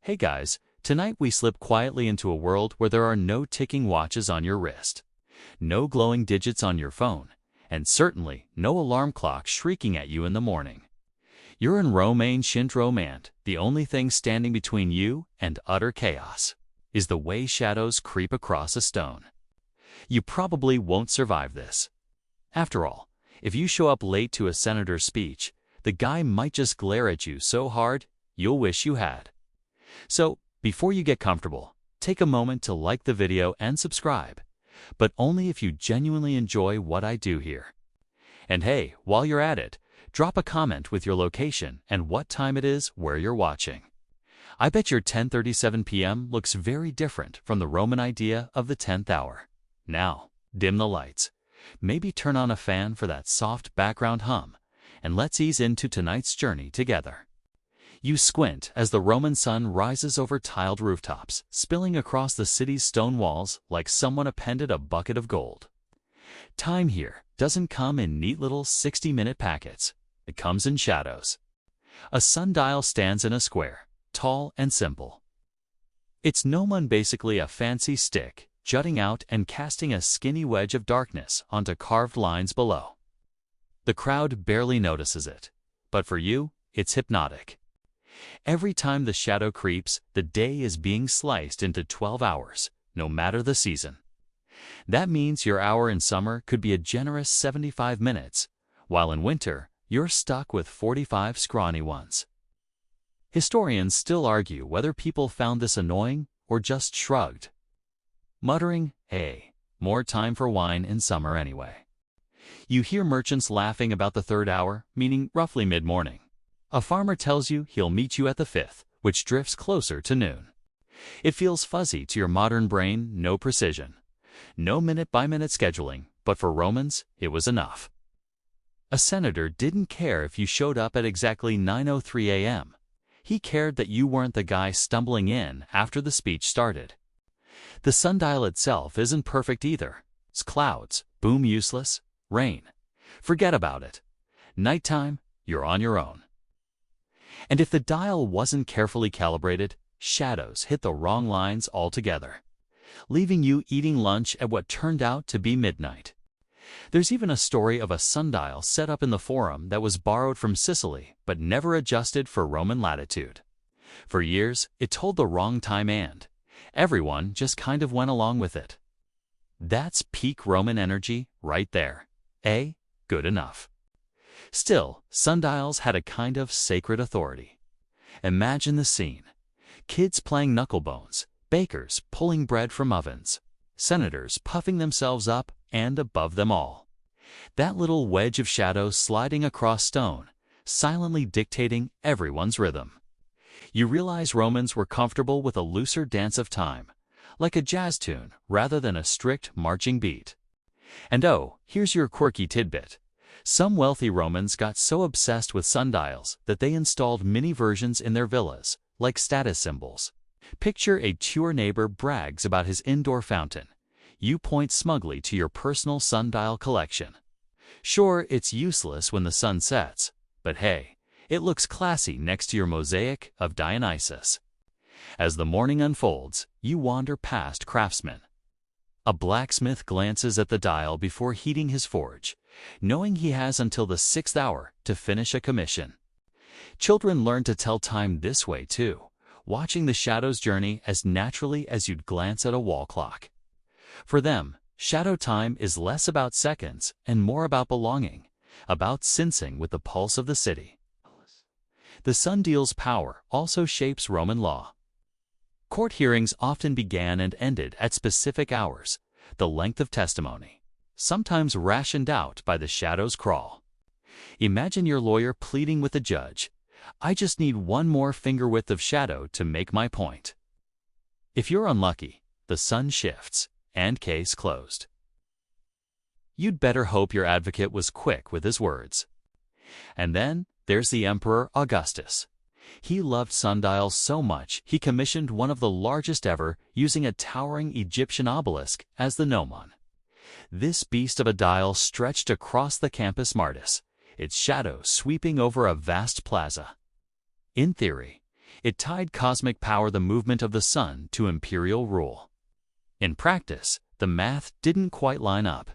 Hey guys, tonight we slip quietly into a world where there are no ticking watches on your wrist, no glowing digits on your phone, and certainly no alarm clock shrieking at you in the morning. You're in Romaine Shintro, and the only thing standing between you and utter chaos is the way shadows creep across a stone. You probably won't survive this. After all, if you show up late to a senator's speech, the guy might just glare at you so hard you'll wish you had. So, before you get comfortable, take a moment to like the video and subscribe, but only if you genuinely enjoy what I do here. And hey, while you're at it, drop a comment with your location and what time it is where you're watching. I bet your 10:37 p.m. looks very different from the Roman idea of the 10th hour. Now, dim the lights, maybe turn on a fan for that soft background hum, and let's ease into tonight's journey together. You squint as the Roman sun rises over tiled rooftops, spilling across the city's stone walls like someone appended a bucket of gold. Time here doesn't come in neat little 60-minute packets. It comes in shadows. A sundial stands in a square, tall and simple. Its gnomon basically a fancy stick, jutting out and casting a skinny wedge of darkness onto carved lines below. The crowd barely notices it, but for you, it's hypnotic. Every time the shadow creeps, the day is being sliced into 12 hours, no matter the season. That means your hour in summer could be a generous 75 minutes, while in winter, you're stuck with 45 scrawny ones. Historians still argue whether people found this annoying or just shrugged, muttering, "Hey, more time for wine in summer anyway." You hear merchants laughing about the third hour, meaning roughly mid-morning. A farmer tells you he'll meet you at the fifth, which drifts closer to noon. It feels fuzzy to your modern brain, no precision. No minute-by-minute scheduling, but for Romans, it was enough. A senator didn't care if you showed up at exactly 9:03 a.m. He cared that you weren't the guy stumbling in after the speech started. The sundial itself isn't perfect either. It's clouds, boom useless, rain. Forget about it. Nighttime, you're on your own. And if the dial wasn't carefully calibrated, shadows hit the wrong lines altogether, leaving you eating lunch at what turned out to be midnight. There's even a story of a sundial set up in the Forum that was borrowed from Sicily but never adjusted for Roman latitude. For years, it told the wrong time and everyone just kind of went along with it. That's peak Roman energy right there. Good enough. Still, sundials had a kind of sacred authority. Imagine the scene. Kids playing knucklebones, bakers pulling bread from ovens, senators puffing themselves up and above them all. That little wedge of shadow sliding across stone, silently dictating everyone's rhythm. You realize Romans were comfortable with a looser dance of time, like a jazz tune rather than a strict marching beat. And oh, here's your quirky tidbit. Some wealthy Romans got so obsessed with sundials that they installed mini versions in their villas, like status symbols. Picture a tour neighbor brags about his indoor fountain. You point smugly to your personal sundial collection. Sure, it's useless when the sun sets, but hey, it looks classy next to your mosaic of Dionysus. As the morning unfolds, you wander past craftsmen. A blacksmith glances at the dial before heating his forge, knowing he has until the 6th hour to finish a commission. Children learn to tell time this way too, watching the shadow's journey as naturally as you'd glance at a wall clock. For them, shadow time is less about seconds and more about belonging, about syncing with the pulse of the city. The sundial's power also shapes Roman law. Court hearings often began and ended at specific hours, the length of testimony, sometimes rationed out by the shadow's crawl. Imagine your lawyer pleading with the judge, "I just need one more finger width of shadow to make my point." If you're unlucky, the sun shifts, and case closed. You'd better hope your advocate was quick with his words. And then there's the Emperor Augustus. He loved sundials so much he commissioned one of the largest ever, using a towering Egyptian obelisk as the gnomon. This beast of a dial stretched across the Campus Martis, its shadow sweeping over a vast plaza. In theory, It tied cosmic power, the movement of the sun, to imperial rule. In practice, the math didn't quite line up.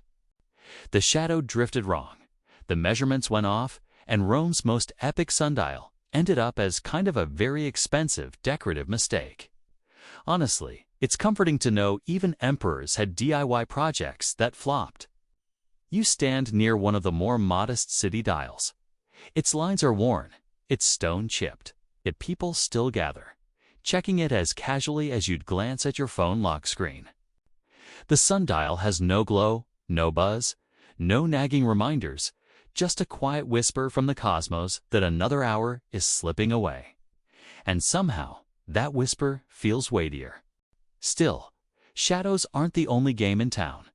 The shadow drifted wrong, the measurements went off, and Rome's most epic sundial ended up as kind of a very expensive decorative mistake. Honestly, it's comforting to know even emperors had DIY projects that flopped. You stand near one of the more modest city dials. Its lines are worn, its stone chipped, yet people still gather, checking it as casually as you'd glance at your phone lock screen. The sundial has no glow, no buzz, no nagging reminders, just a quiet whisper from the cosmos that another hour is slipping away. And somehow, that whisper feels weightier. Still, shadows aren't the only game in town.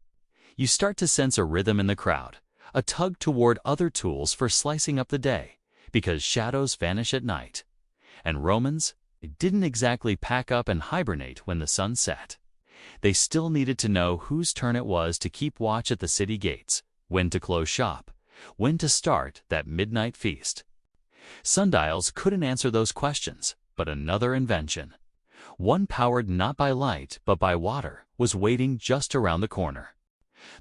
You start to sense a rhythm in the crowd, a tug toward other tools for slicing up the day, because shadows vanish at night. And Romans, they didn't exactly pack up and hibernate when the sun set. They still needed to know whose turn it was to keep watch at the city gates, when to close shop, when to start that midnight feast. Sundials couldn't answer those questions, but another invention, one powered not by light but by water, was waiting just around the corner.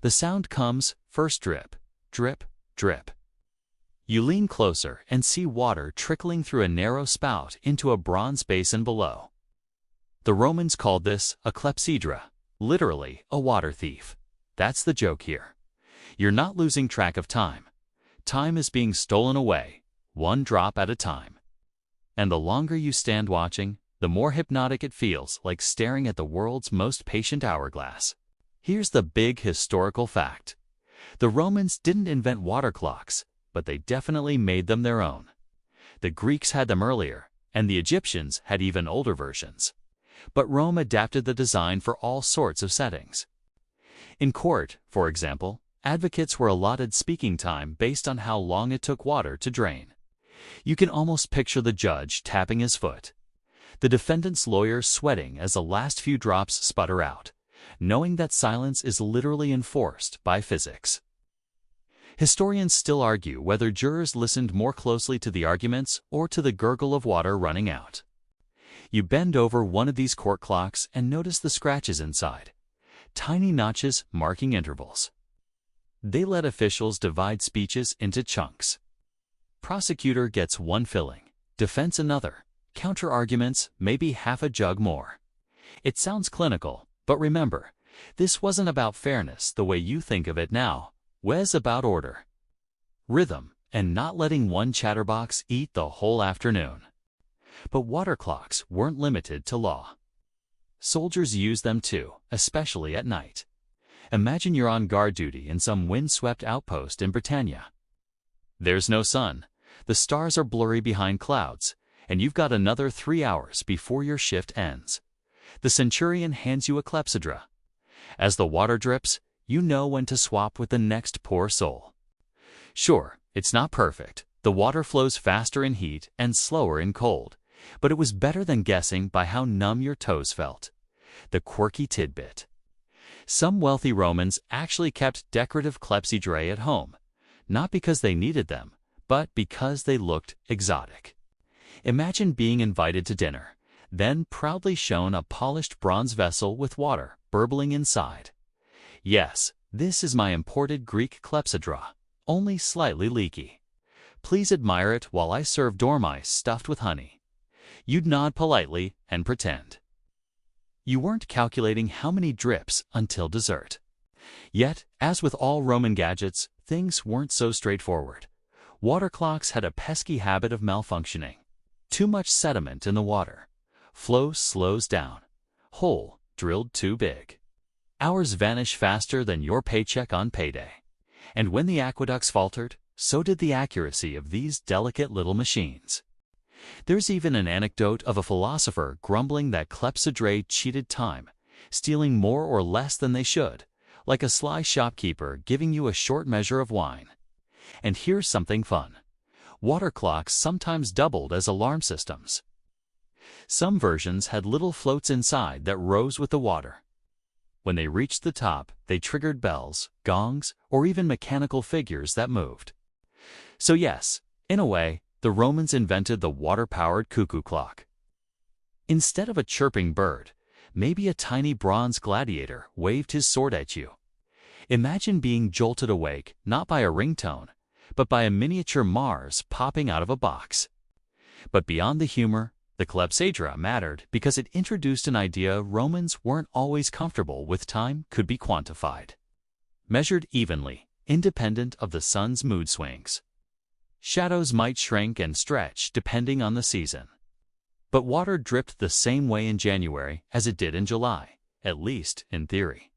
The sound comes, first drip, drip, drip. You lean closer and see water trickling through a narrow spout into a bronze basin below. The Romans called this a clepsydra, literally a water thief. That's the joke here. You're not losing track of time. Time is being stolen away, one drop at a time. And the longer you stand watching, the more hypnotic it feels, like staring at the world's most patient hourglass. Here's the big historical fact. The Romans didn't invent water clocks, but they definitely made them their own. The Greeks had them earlier, and the Egyptians had even older versions. But Rome adapted the design for all sorts of settings. In court, for example, advocates were allotted speaking time based on how long it took water to drain. You can almost picture the judge tapping his foot, the defendant's lawyer sweating as the last few drops sputter out, knowing that silence is literally enforced by physics. Historians still argue whether jurors listened more closely to the arguments or to the gurgle of water running out. You bend over one of these court clocks and notice the scratches inside, tiny notches marking intervals. They let officials divide speeches into chunks. Prosecutor gets one filling, defense another, counter-arguments maybe half a jug more. It sounds clinical, but remember, this wasn't about fairness the way you think of it now. It was about order, rhythm, and not letting one chatterbox eat the whole afternoon. But water clocks weren't limited to law. Soldiers used them too, especially at night. Imagine you're on guard duty in some wind-swept outpost in Britannia. There's no sun, the stars are blurry behind clouds, and you've got another 3 hours before your shift ends. The centurion hands you a clepsydra. As the water drips, you know when to swap with the next poor soul. Sure, it's not perfect. The water flows faster in heat and slower in cold, but it was better than guessing by how numb your toes felt. The quirky tidbit. Some wealthy Romans actually kept decorative clepsydrae at home, not because they needed them, but because they looked exotic. Imagine being invited to dinner, then proudly shown a polished bronze vessel with water burbling inside. Yes, this is my imported Greek clepsydra, only slightly leaky. Please admire it while I serve dormice stuffed with honey. You'd nod politely and pretend. You weren't calculating how many drips until dessert. Yet, as with all Roman gadgets, things weren't so straightforward. Water clocks had a pesky habit of malfunctioning. Too much sediment in the water. Flow slows down. Hole drilled too big. Hours vanish faster than your paycheck on payday. And when the aqueducts faltered, so did the accuracy of these delicate little machines. There's even an anecdote of a philosopher grumbling that clepsydrae cheated time, stealing more or less than they should, like a sly shopkeeper giving you a short measure of wine. And here's something fun. Water clocks sometimes doubled as alarm systems. Some versions had little floats inside that rose with the water. When they reached the top, they triggered bells, gongs, or even mechanical figures that moved. So yes, in a way, the Romans invented the water-powered cuckoo clock. Instead of a chirping bird, maybe a tiny bronze gladiator waved his sword at you. Imagine being jolted awake not by a ringtone, but by a miniature Mars popping out of a box. But beyond the humor, the clepsydra mattered because it introduced an idea Romans weren't always comfortable with. Time could be quantified, measured evenly, independent of the sun's mood swings. Shadows might shrink and stretch depending on the season. But water dripped the same way in January as it did in July, at least in theory.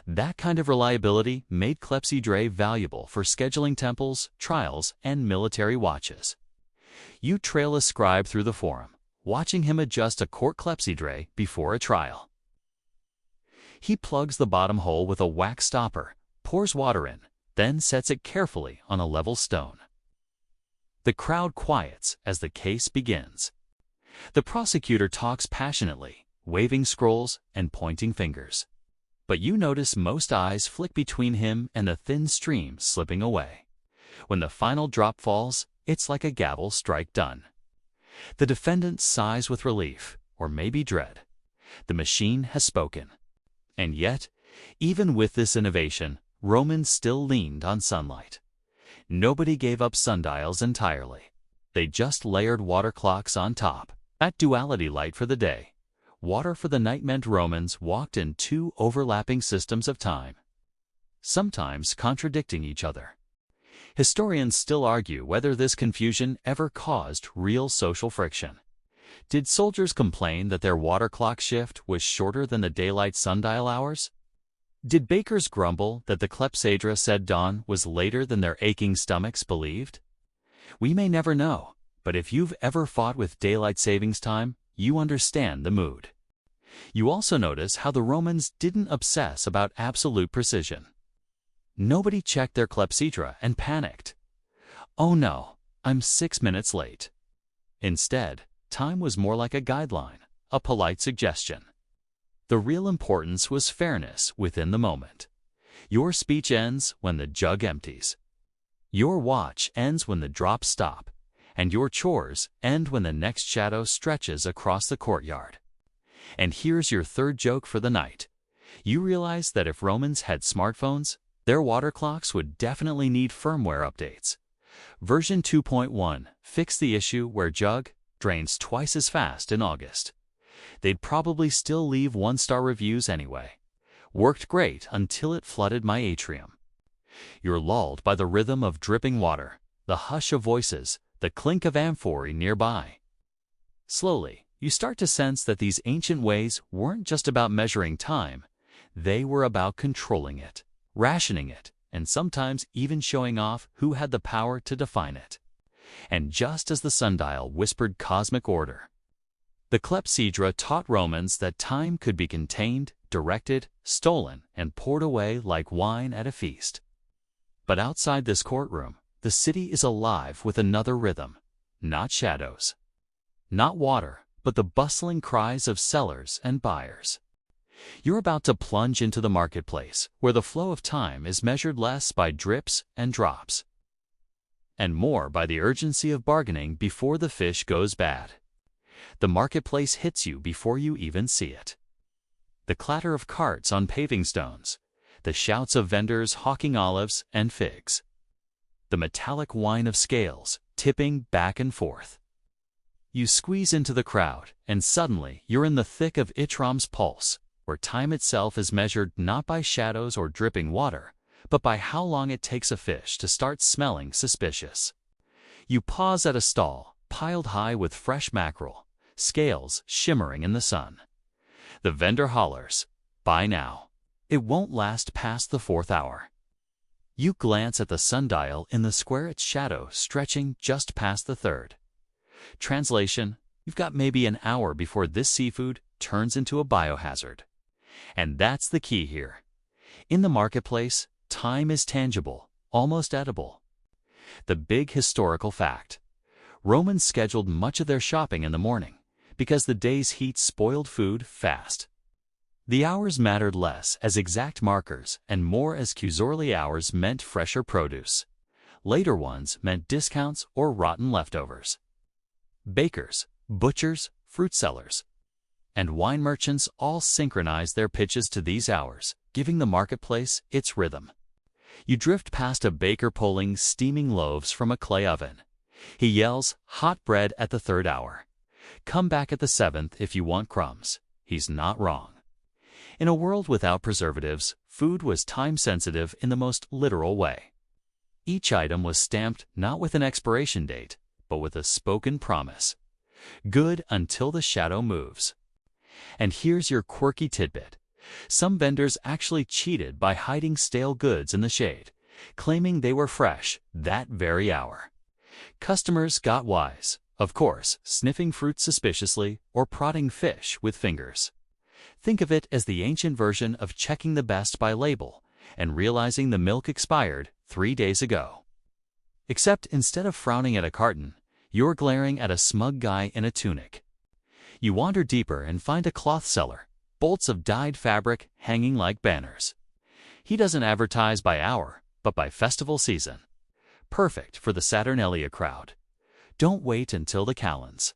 That kind of reliability made clepsydrae valuable for scheduling temples, trials, and military watches. You trail a scribe through the forum, watching him adjust a court clepsydrae before a trial. He plugs the bottom hole with a wax stopper, pours water in, then sets it carefully on a level stone. The crowd quiets as the case begins. The prosecutor talks passionately, waving scrolls and pointing fingers. But you notice most eyes flick between him and the thin stream slipping away. When the final drop falls, it's like a gavel strike done. The defendant sighs with relief, or maybe dread. The machine has spoken. And yet, even with this innovation, Romans still leaned on sunlight. Nobody gave up sundials entirely. They just layered water clocks on top. That duality, light for the day, water for the night, meant Romans walked in two overlapping systems of time, sometimes contradicting each other. Historians still argue whether this confusion ever caused real social friction. Did soldiers complain that their water clock shift was shorter than the daylight sundial hours? Did bakers grumble that the clepsydra said dawn was later than their aching stomachs believed? We may never know, but if you've ever fought with daylight savings time, you understand the mood. You also notice how the Romans didn't obsess about absolute precision. Nobody checked their clepsydra and panicked. Oh no, I'm 6 minutes late. Instead, time was more like a guideline, a polite suggestion. The real importance was fairness within the moment. Your speech ends when the jug empties. Your watch ends when the drops stop, and your chores end when the next shadow stretches across the courtyard. And here's your third joke for the night. You realize that if Romans had smartphones, their water clocks would definitely need firmware updates. Version 2.1 fixed the issue where jug drains twice as fast in August. They'd probably still leave 1-star reviews anyway. Worked great until it flooded my atrium. You're lulled by the rhythm of dripping water, the hush of voices, the clink of amphorae nearby. Slowly, you start to sense that these ancient ways weren't just about measuring time. They were about controlling it, rationing it, and sometimes even showing off who had the power to define it. And just as the sundial whispered cosmic order, the clepsydra taught Romans that time could be contained, directed, stolen, and poured away like wine at a feast. But outside this courtroom, the city is alive with another rhythm, not shadows, not water, but the bustling cries of sellers and buyers. You're about to plunge into the marketplace, where the flow of time is measured less by drips and drops, and more by the urgency of bargaining before the fish goes bad. The marketplace hits you before you even see it. The clatter of carts on paving stones, the shouts of vendors hawking olives and figs, the metallic whine of scales tipping back and forth. You squeeze into the crowd, and suddenly you're in the thick of Itram's pulse, where time itself is measured not by shadows or dripping water, but by how long it takes a fish to start smelling suspicious. You pause at a stall, piled high with fresh mackerel, scales shimmering in the sun. The vendor hollers, "Buy now. It won't last past the 4th hour." You glance at the sundial in the square, its shadow stretching just past the 3rd. Translation: you've got maybe an hour before this seafood turns into a biohazard. And that's the key here. In the marketplace, time is tangible, almost edible. The big historical fact: Romans scheduled much of their shopping in the morning, because the day's heat spoiled food fast. The hours mattered less as exact markers and more as caesorly hours meant fresher produce. Later ones meant discounts or rotten leftovers. Bakers, butchers, fruit sellers, and wine merchants all synchronized their pitches to these hours, giving the marketplace its rhythm. You drift past a baker pulling steaming loaves from a clay oven. He yells, "Hot bread at the 3rd hour. Come back at the 7th if you want crumbs." He's not wrong. In a world without preservatives, food was time-sensitive in the most literal way. Each item was stamped not with an expiration date, but with a spoken promise. Good until the shadow moves. And here's your quirky tidbit. Some vendors actually cheated by hiding stale goods in the shade, claiming they were fresh that very hour. Customers got wise, of course, sniffing fruit suspiciously or prodding fish with fingers. Think of it as the ancient version of checking the best by label and realizing the milk expired 3 days ago. Except instead of frowning at a carton, you're glaring at a smug guy in a tunic. You wander deeper and find a cloth seller, bolts of dyed fabric hanging like banners. He doesn't advertise by hour, but by festival season. Perfect for the Saturnalia crowd. Don't wait until the calends.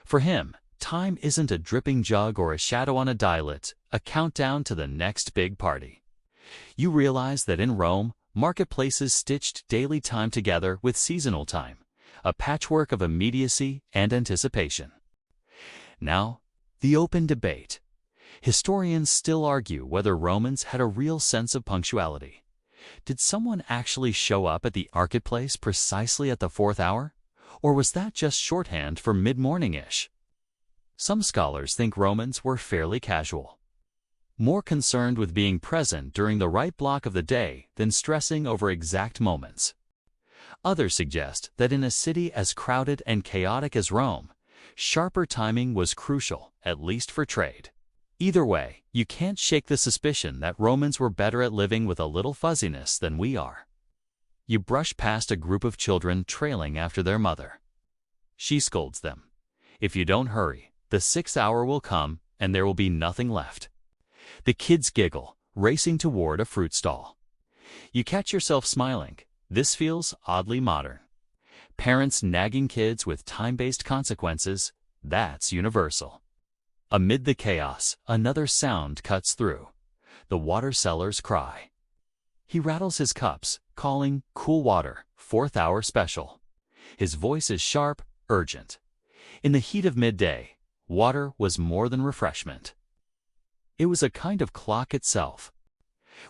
For him, time isn't a dripping jug or a shadow on a dialet, a countdown to the next big party. You realize that in Rome, marketplaces stitched daily time together with seasonal time, a patchwork of immediacy and anticipation. Now, the open debate. Historians still argue whether Romans had a real sense of punctuality. Did someone actually show up at the marketplace precisely at the 4th hour? Or was that just shorthand for mid-morning-ish? Some scholars think Romans were fairly casual, more concerned with being present during the right block of the day than stressing over exact moments. Others suggest that in a city as crowded and chaotic as Rome, sharper timing was crucial, at least for trade. Either way, you can't shake the suspicion that Romans were better at living with a little fuzziness than we are. You brush past a group of children trailing after their mother. She scolds them. If you don't hurry, the 6th hour will come and there will be nothing left. The kids giggle, racing toward a fruit stall. You catch yourself smiling. This feels oddly modern. Parents nagging kids with time-based consequences, that's universal. Amid the chaos, another sound cuts through. The water seller's cry. He rattles his cups, calling cool water, 4th hour special. His voice is sharp, urgent. In the heat of midday, water was more than refreshment. It was a kind of clock itself.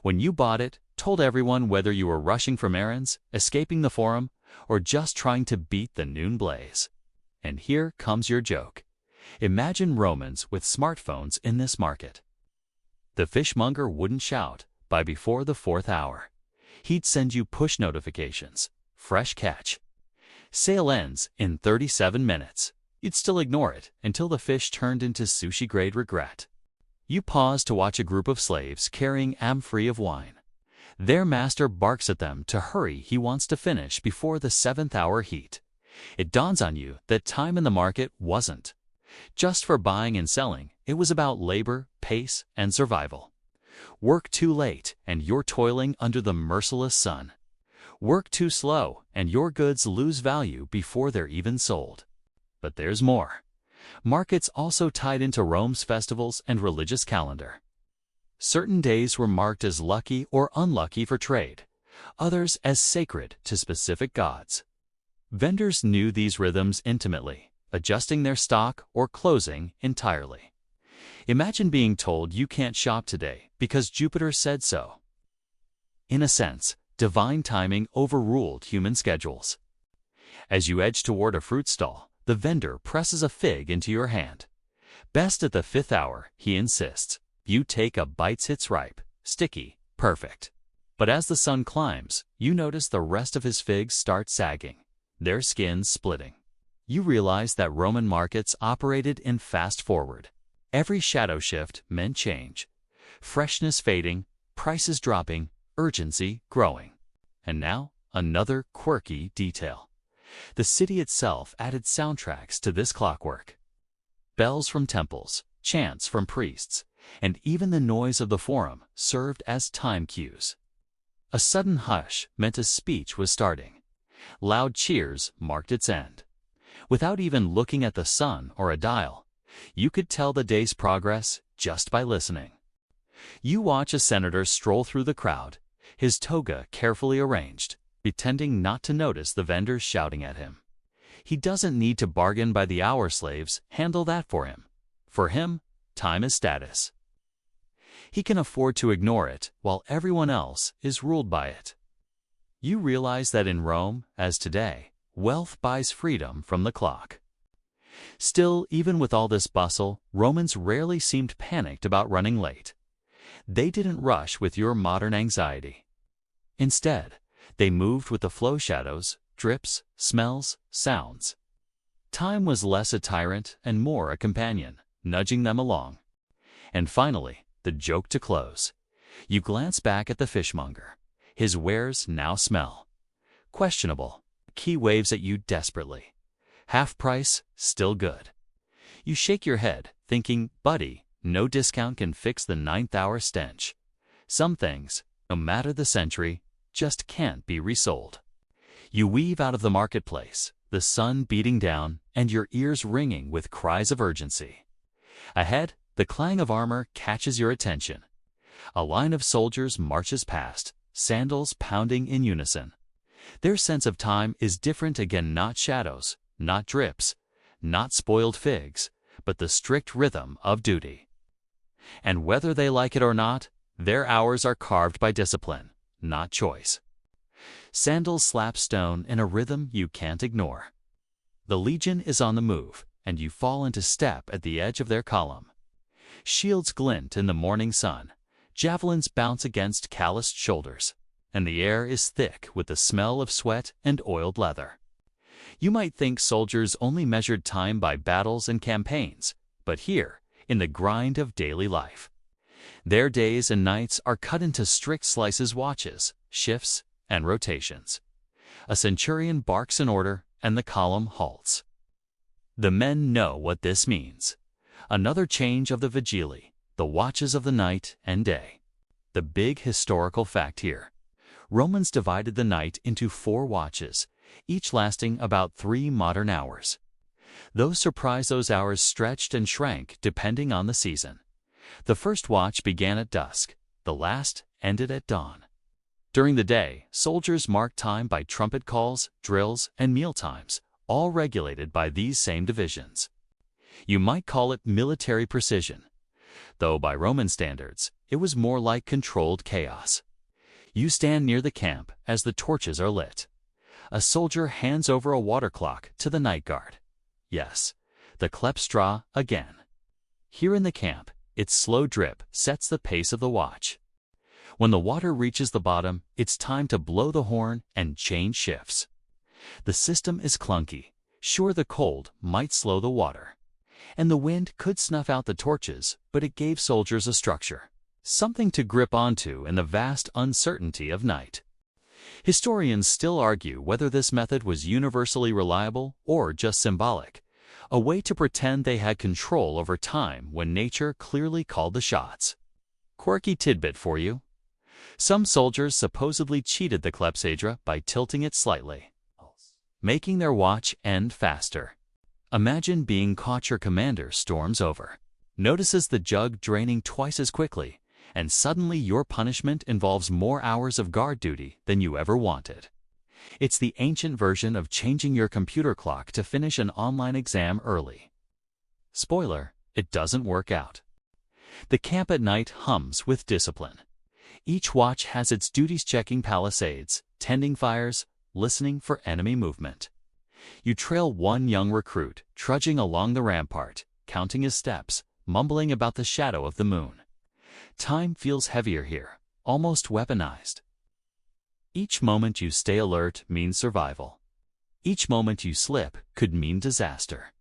When you bought it, told everyone whether you were rushing from errands, escaping the forum, or just trying to beat the noon blaze. And here comes your joke. Imagine Romans with smartphones in this market. The fishmonger wouldn't shout by before the 4th hour. He'd send you push notifications. Fresh catch. Sale ends in 37 minutes. You'd still ignore it until the fish turned into sushi-grade regret. You pause to watch a group of slaves carrying amphorae of wine. Their master barks at them to hurry. He wants to finish before the 7th hour heat. It dawns on you that time in the market wasn't just for buying and selling. It was about labor, pace, and survival. Work too late, and you're toiling under the merciless sun. Work too slow, and your goods lose value before they're even sold. But there's more. Markets also tied into Rome's festivals and religious calendar. Certain days were marked as lucky or unlucky for trade, others as sacred to specific gods. Vendors knew these rhythms intimately, adjusting their stock or closing entirely. Imagine being told you can't shop today because Jupiter said so. In a sense, divine timing overruled human schedules. As you edge toward a fruit stall, the vendor presses a fig into your hand. Best at the 5th hour, he insists. You take a bite. It's ripe, sticky, perfect. But as the sun climbs, you notice the rest of his figs start sagging, their skins splitting. You realize that Roman markets operated in fast forward. Every shadow shift meant change. Freshness fading, prices dropping, urgency growing. And now, another quirky detail. The city itself added soundtracks to this clockwork. Bells from temples, chants from priests, and even the noise of the forum served as time cues. A sudden hush meant a speech was starting. Loud cheers marked its end. Without even looking at the sun or a dial, You could tell the day's progress just by listening. You watch a senator stroll through the crowd, his toga carefully arranged, pretending not to notice the vendors shouting at him. He doesn't need to bargain by the hour. Slaves handle that for him. For him, time is status. He can afford to ignore it while everyone else is ruled by it. You realize that in Rome, as today, wealth buys freedom from the clock. Still, even with all this bustle, Romans rarely seemed panicked about running late. They didn't rush with your modern anxiety. Instead, they moved with the flow, shadows, drips, smells, sounds. Time was less a tyrant and more a companion, nudging them along. And finally, the joke to close. You glance back at the fishmonger. His wares now smell questionable. He waves at you desperately. Half price, still good. You shake your head, thinking, buddy, no discount can fix the ninth-hour stench. Some things, no matter the century, just can't be resold. You weave out of the marketplace, the sun beating down and your ears ringing with cries of urgency. Ahead, the clang of armor catches your attention. A line of soldiers marches past, sandals pounding in unison. Their sense of time is different again, not shadows, not drips, not spoiled figs, but the strict rhythm of duty. And whether they like it or not, their hours are carved by discipline, not choice. Sandals slap stone in a rhythm you can't ignore. The legion is on the move, and you fall into step at the edge of their column. Shields glint in the morning sun, javelins bounce against calloused shoulders, and the air is thick with the smell of sweat and oiled leather. You might think soldiers only measured time by battles and campaigns, but here, in the grind of daily life, their days and nights are cut into strict slices, watches, shifts, and rotations. A centurion barks an order, and the column halts. The men know what this means. Another change of the vigili, the watches of the night and day. The big historical fact here. Romans divided the night into 4 watches, each lasting about 3 modern hours. Those hours stretched and shrank depending on the season. The first watch began at dusk, the last ended at dawn. During the day, soldiers marked time by trumpet calls, drills, and meal times, all regulated by these same divisions. You might call it military precision, though by Roman standards, it was more like controlled chaos. You stand near the camp as the torches are lit. A soldier hands over a water clock to the night guard. Yes, the klepstra again. Here in the camp, its slow drip sets the pace of the watch. When the water reaches the bottom, it's time to blow the horn and change shifts. The system is clunky. Sure, the cold might slow the water, and the wind could snuff out the torches, but it gave soldiers a structure, something to grip onto in the vast uncertainty of night. Historians still argue whether this method was universally reliable or just symbolic, a way to pretend they had control over time when nature clearly called the shots. Quirky tidbit for you. Some soldiers supposedly cheated the clepsydra by tilting it slightly, making their watch end faster. Imagine being caught. Your commander storms over, notices the jug draining twice as quickly, and suddenly your punishment involves more hours of guard duty than you ever wanted. It's the ancient version of changing your computer clock to finish an online exam early. Spoiler, it doesn't work out. The camp at night hums with discipline. Each watch has its duties: checking palisades, tending fires, listening for enemy movement. You trail one young recruit trudging along the rampart, counting his steps, mumbling about the shadow of the moon. Time feels heavier here, almost weaponized. Each moment you stay alert means survival. Each moment you slip could mean disaster.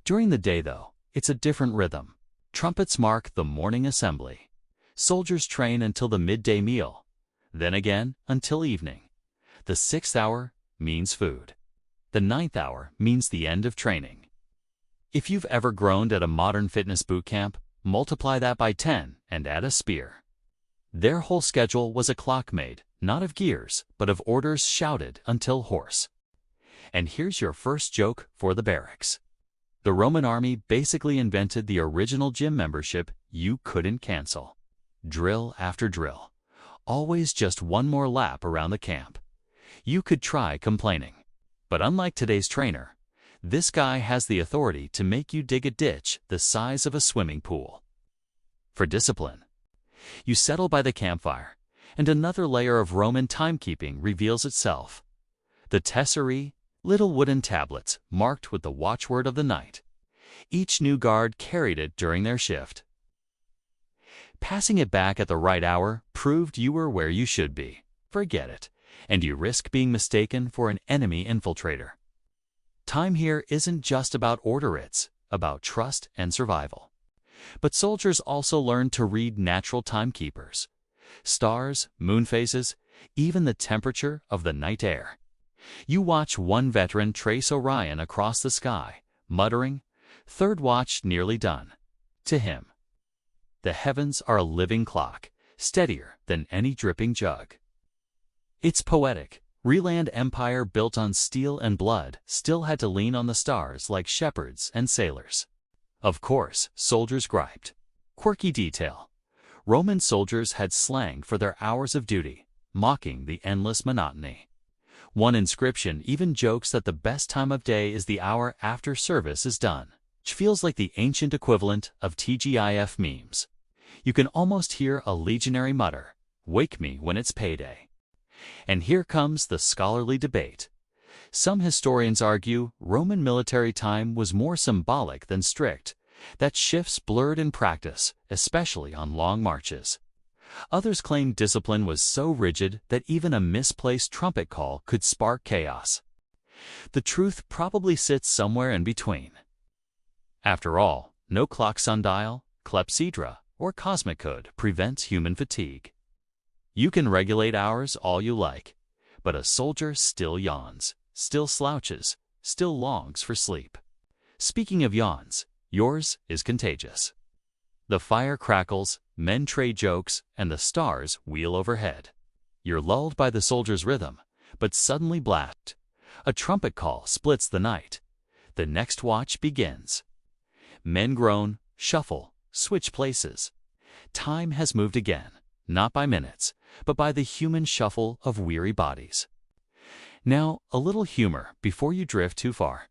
During the day, though, it's a different rhythm. Trumpets mark the morning assembly. Soldiers train until the midday meal, then again until evening. The 6th hour means food. The 9th hour means the end of training. If you've ever groaned at a modern fitness boot camp, multiply that by 10 and add a spear. Their whole schedule was a clock made, not of gears, but of orders shouted until hoarse. And here's your first joke for the barracks. The Roman army basically invented the original gym membership you couldn't cancel. Drill after drill. Always just one more lap around the camp. You could try complaining. But unlike today's trainer, this guy has the authority to make you dig a ditch the size of a swimming pool. For discipline, you settle by the campfire, and another layer of Roman timekeeping reveals itself. The tesserae, little wooden tablets marked with the watchword of the night. Each new guard carried it during their shift. Passing it back at the right hour proved you were where you should be. Forget it, and you risk being mistaken for an enemy infiltrator. Time here isn't just about order, it's about trust and survival. But soldiers also learned to read natural timekeepers. Stars, moon phases, even the temperature of the night air. You watch one veteran trace Orion across the sky, muttering, "Third watch nearly done." To him, the heavens are a living clock, steadier than any dripping jug. It's poetic. Reland empire built on steel and blood still had to lean on the stars like shepherds and sailors. Of course, soldiers griped. Quirky detail. Roman soldiers had slang for their hours of duty, mocking the endless monotony. One inscription even jokes that the best time of day is the hour after service is done, which feels like the ancient equivalent of TGIF memes. You can almost hear a legionary mutter, "Wake me when it's payday." And here comes the scholarly debate. Some historians argue Roman military time was more symbolic than strict, that shifts blurred in practice, especially on long marches. Others claim discipline was so rigid that even a misplaced trumpet call could spark chaos. The truth probably sits somewhere in between. After all, no clock sundial, clepsydra, or cosmic code prevents human fatigue. You can regulate hours all you like, but a soldier still yawns, still slouches, still longs for sleep. Speaking of yawns, yours is contagious. The fire crackles, men trade jokes, and the stars wheel overhead. You're lulled by the soldier's rhythm, but suddenly blast. A trumpet call splits the night. The next watch begins. Men groan, shuffle, switch places. Time has moved again, not by minutes, but by the human shuffle of weary bodies. Now, a little humor before you drift too far.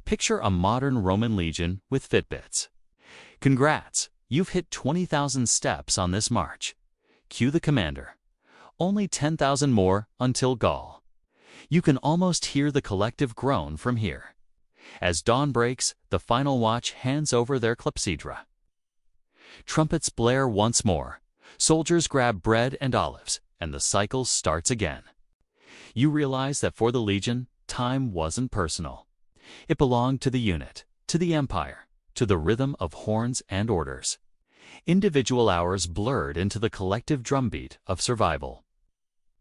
Picture a modern Roman legion with Fitbits. Congrats, you've hit 20,000 steps on this march. Cue the commander. Only 10,000 more until Gaul. You can almost hear the collective groan from here. As dawn breaks, the final watch hands over their clepsydra. Trumpets blare once more. Soldiers grab bread and olives, and the cycle starts again. You realize that for the legion, time wasn't personal. It belonged to the unit, to the empire, to the rhythm of horns and orders. Individual hours blurred into the collective drumbeat of survival.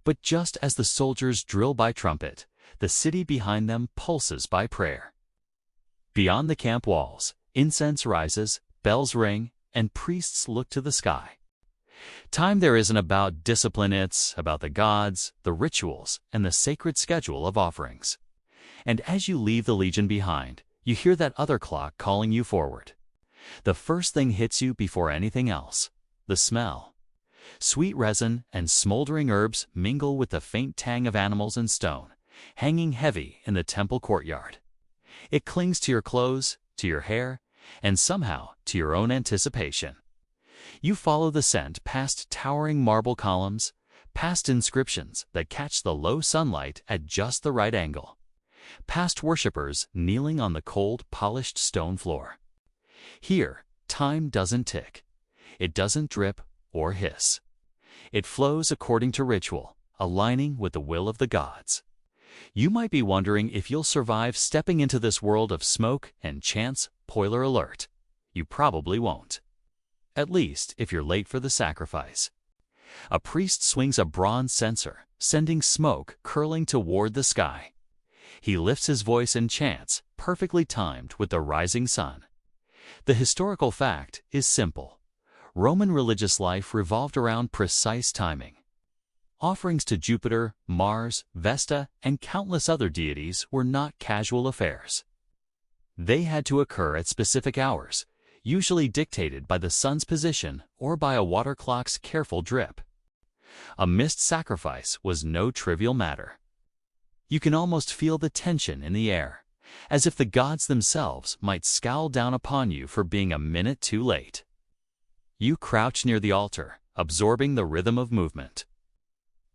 But just as the soldiers drill by trumpet, the city behind them pulses by prayer. Beyond the camp walls, incense rises, bells ring, and priests look to the sky. Time there isn't about discipline, it's about the gods, the rituals, and the sacred schedule of offerings. And as you leave the legion behind, you hear that other clock calling you forward. The first thing hits you before anything else: the smell. Sweet resin and smoldering herbs mingle with the faint tang of animals and stone, hanging heavy in the temple courtyard. It clings to your clothes, to your hair, and somehow to your own anticipation. You follow the scent past towering marble columns, past inscriptions that catch the low sunlight at just the right angle, past worshippers kneeling on the cold, polished stone floor. Here, time doesn't tick. It doesn't drip or hiss. It flows according to ritual, aligning with the will of the gods. You might be wondering if you'll survive stepping into this world of smoke and chants, spoiler alert. You probably won't. At least if you're late for the sacrifice. A priest swings a bronze censer, sending smoke curling toward the sky. He lifts his voice and chants, perfectly timed with the rising sun. The historical fact is simple. Roman religious life revolved around precise timing. Offerings to Jupiter, Mars, Vesta, and countless other deities were not casual affairs. They had to occur at specific hours, usually dictated by the sun's position or by a water clock's careful drip. A missed sacrifice was no trivial matter. You can almost feel the tension in the air, as if the gods themselves might scowl down upon you for being a minute too late. You crouch near the altar, absorbing the rhythm of movement.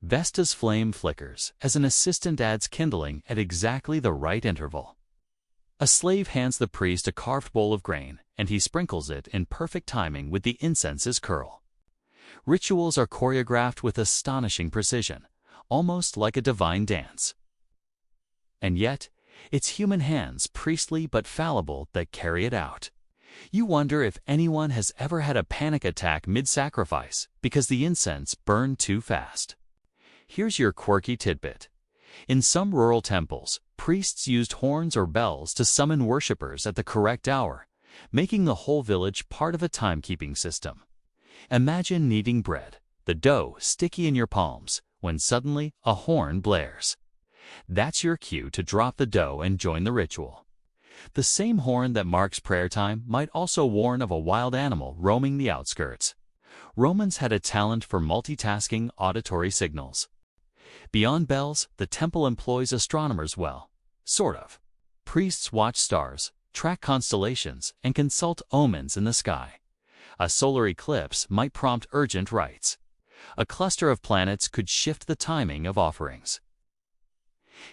Vesta's flame flickers as an assistant adds kindling at exactly the right interval. A slave hands the priest a carved bowl of grain, and he sprinkles it in perfect timing with the incense's curl. Rituals are choreographed with astonishing precision, almost like a divine dance. And yet, it's human hands, priestly but fallible, that carry it out. You wonder if anyone has ever had a panic attack mid-sacrifice because the incense burned too fast. Here's your quirky tidbit. In some rural temples, priests used horns or bells to summon worshippers at the correct hour, making the whole village part of a timekeeping system. Imagine kneading bread, the dough sticky in your palms, when suddenly a horn blares. That's your cue to drop the dough and join the ritual. The same horn that marks prayer time might also warn of a wild animal roaming the outskirts. Romans had a talent for multitasking auditory signals. Beyond bells, the temple employs astronomers well. Sort of. Priests watch stars, track constellations, and consult omens in the sky. A solar eclipse might prompt urgent rites. A cluster of planets could shift the timing of offerings.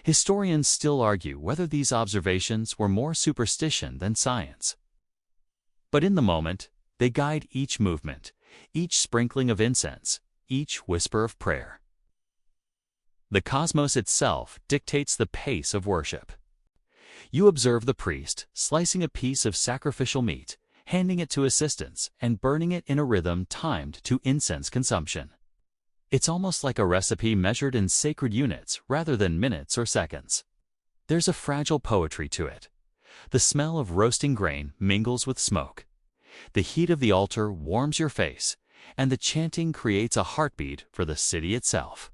Historians still argue whether these observations were more superstition than science. But in the moment, they guide each movement, each sprinkling of incense, each whisper of prayer. The cosmos itself dictates the pace of worship. You observe the priest slicing a piece of sacrificial meat, handing it to assistants, and burning it in a rhythm timed to incense consumption. It's almost like a recipe measured in sacred units rather than minutes or seconds. There's a fragile poetry to it. The smell of roasting grain mingles with smoke. The heat of the altar warms your face, and the chanting creates a heartbeat for the city itself.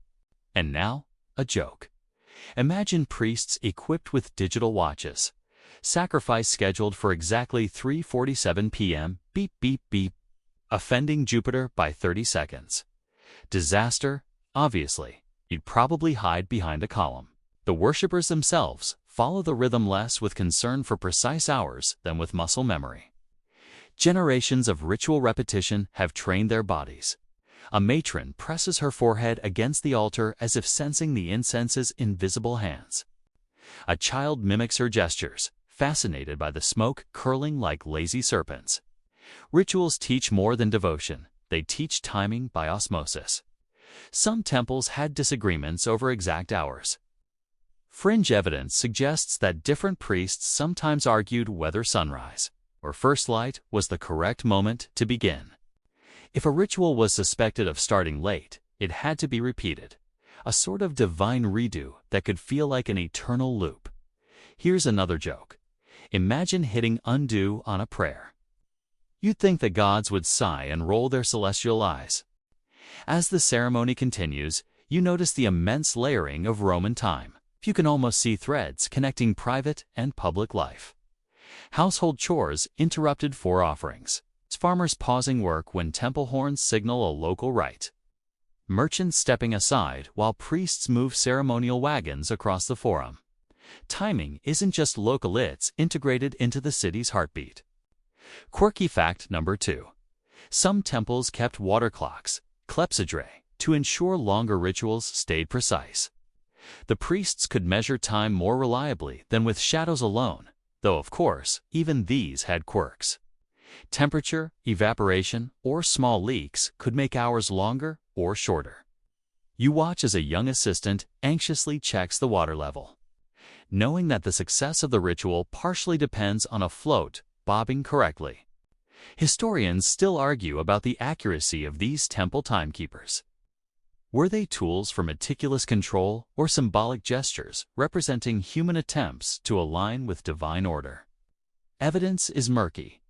And now, a joke. Imagine priests equipped with digital watches. Sacrifice scheduled for exactly 3:47 p.m. Beep, beep, beep. Offending Jupiter by 30 seconds. Disaster? Obviously. You'd probably hide behind a column. The worshippers themselves follow the rhythm less with concern for precise hours than with muscle memory. Generations of ritual repetition have trained their bodies. A matron presses her forehead against the altar as if sensing the incense's invisible hands. A child mimics her gestures, fascinated by the smoke curling like lazy serpents. Rituals teach more than devotion. They teach timing by osmosis. Some temples had disagreements over exact hours. Fringe evidence suggests that different priests sometimes argued whether sunrise or first light was the correct moment to begin. If a ritual was suspected of starting late, it had to be repeated, a sort of divine redo that could feel like an eternal loop. Here's another joke. Imagine hitting undo on a prayer. You'd think the gods would sigh and roll their celestial eyes. As the ceremony continues, you notice the immense layering of Roman time. You can almost see threads connecting private and public life. Household chores interrupted for offerings. Farmers pausing work when temple horns signal a local rite. Merchants stepping aside while priests move ceremonial wagons across the forum. Timing isn't just local, it's integrated into the city's heartbeat. Quirky fact number 2. Some temples kept water clocks, clepsydra, to ensure longer rituals stayed precise. The priests could measure time more reliably than with shadows alone, though of course, even these had quirks. Temperature, evaporation, or small leaks could make hours longer or shorter. You watch as a young assistant anxiously checks the water level, knowing that the success of the ritual partially depends on a float bobbing correctly. Historians still argue about the accuracy of these temple timekeepers. Were they tools for meticulous control or symbolic gestures representing human attempts to align with divine order? Evidence is murky,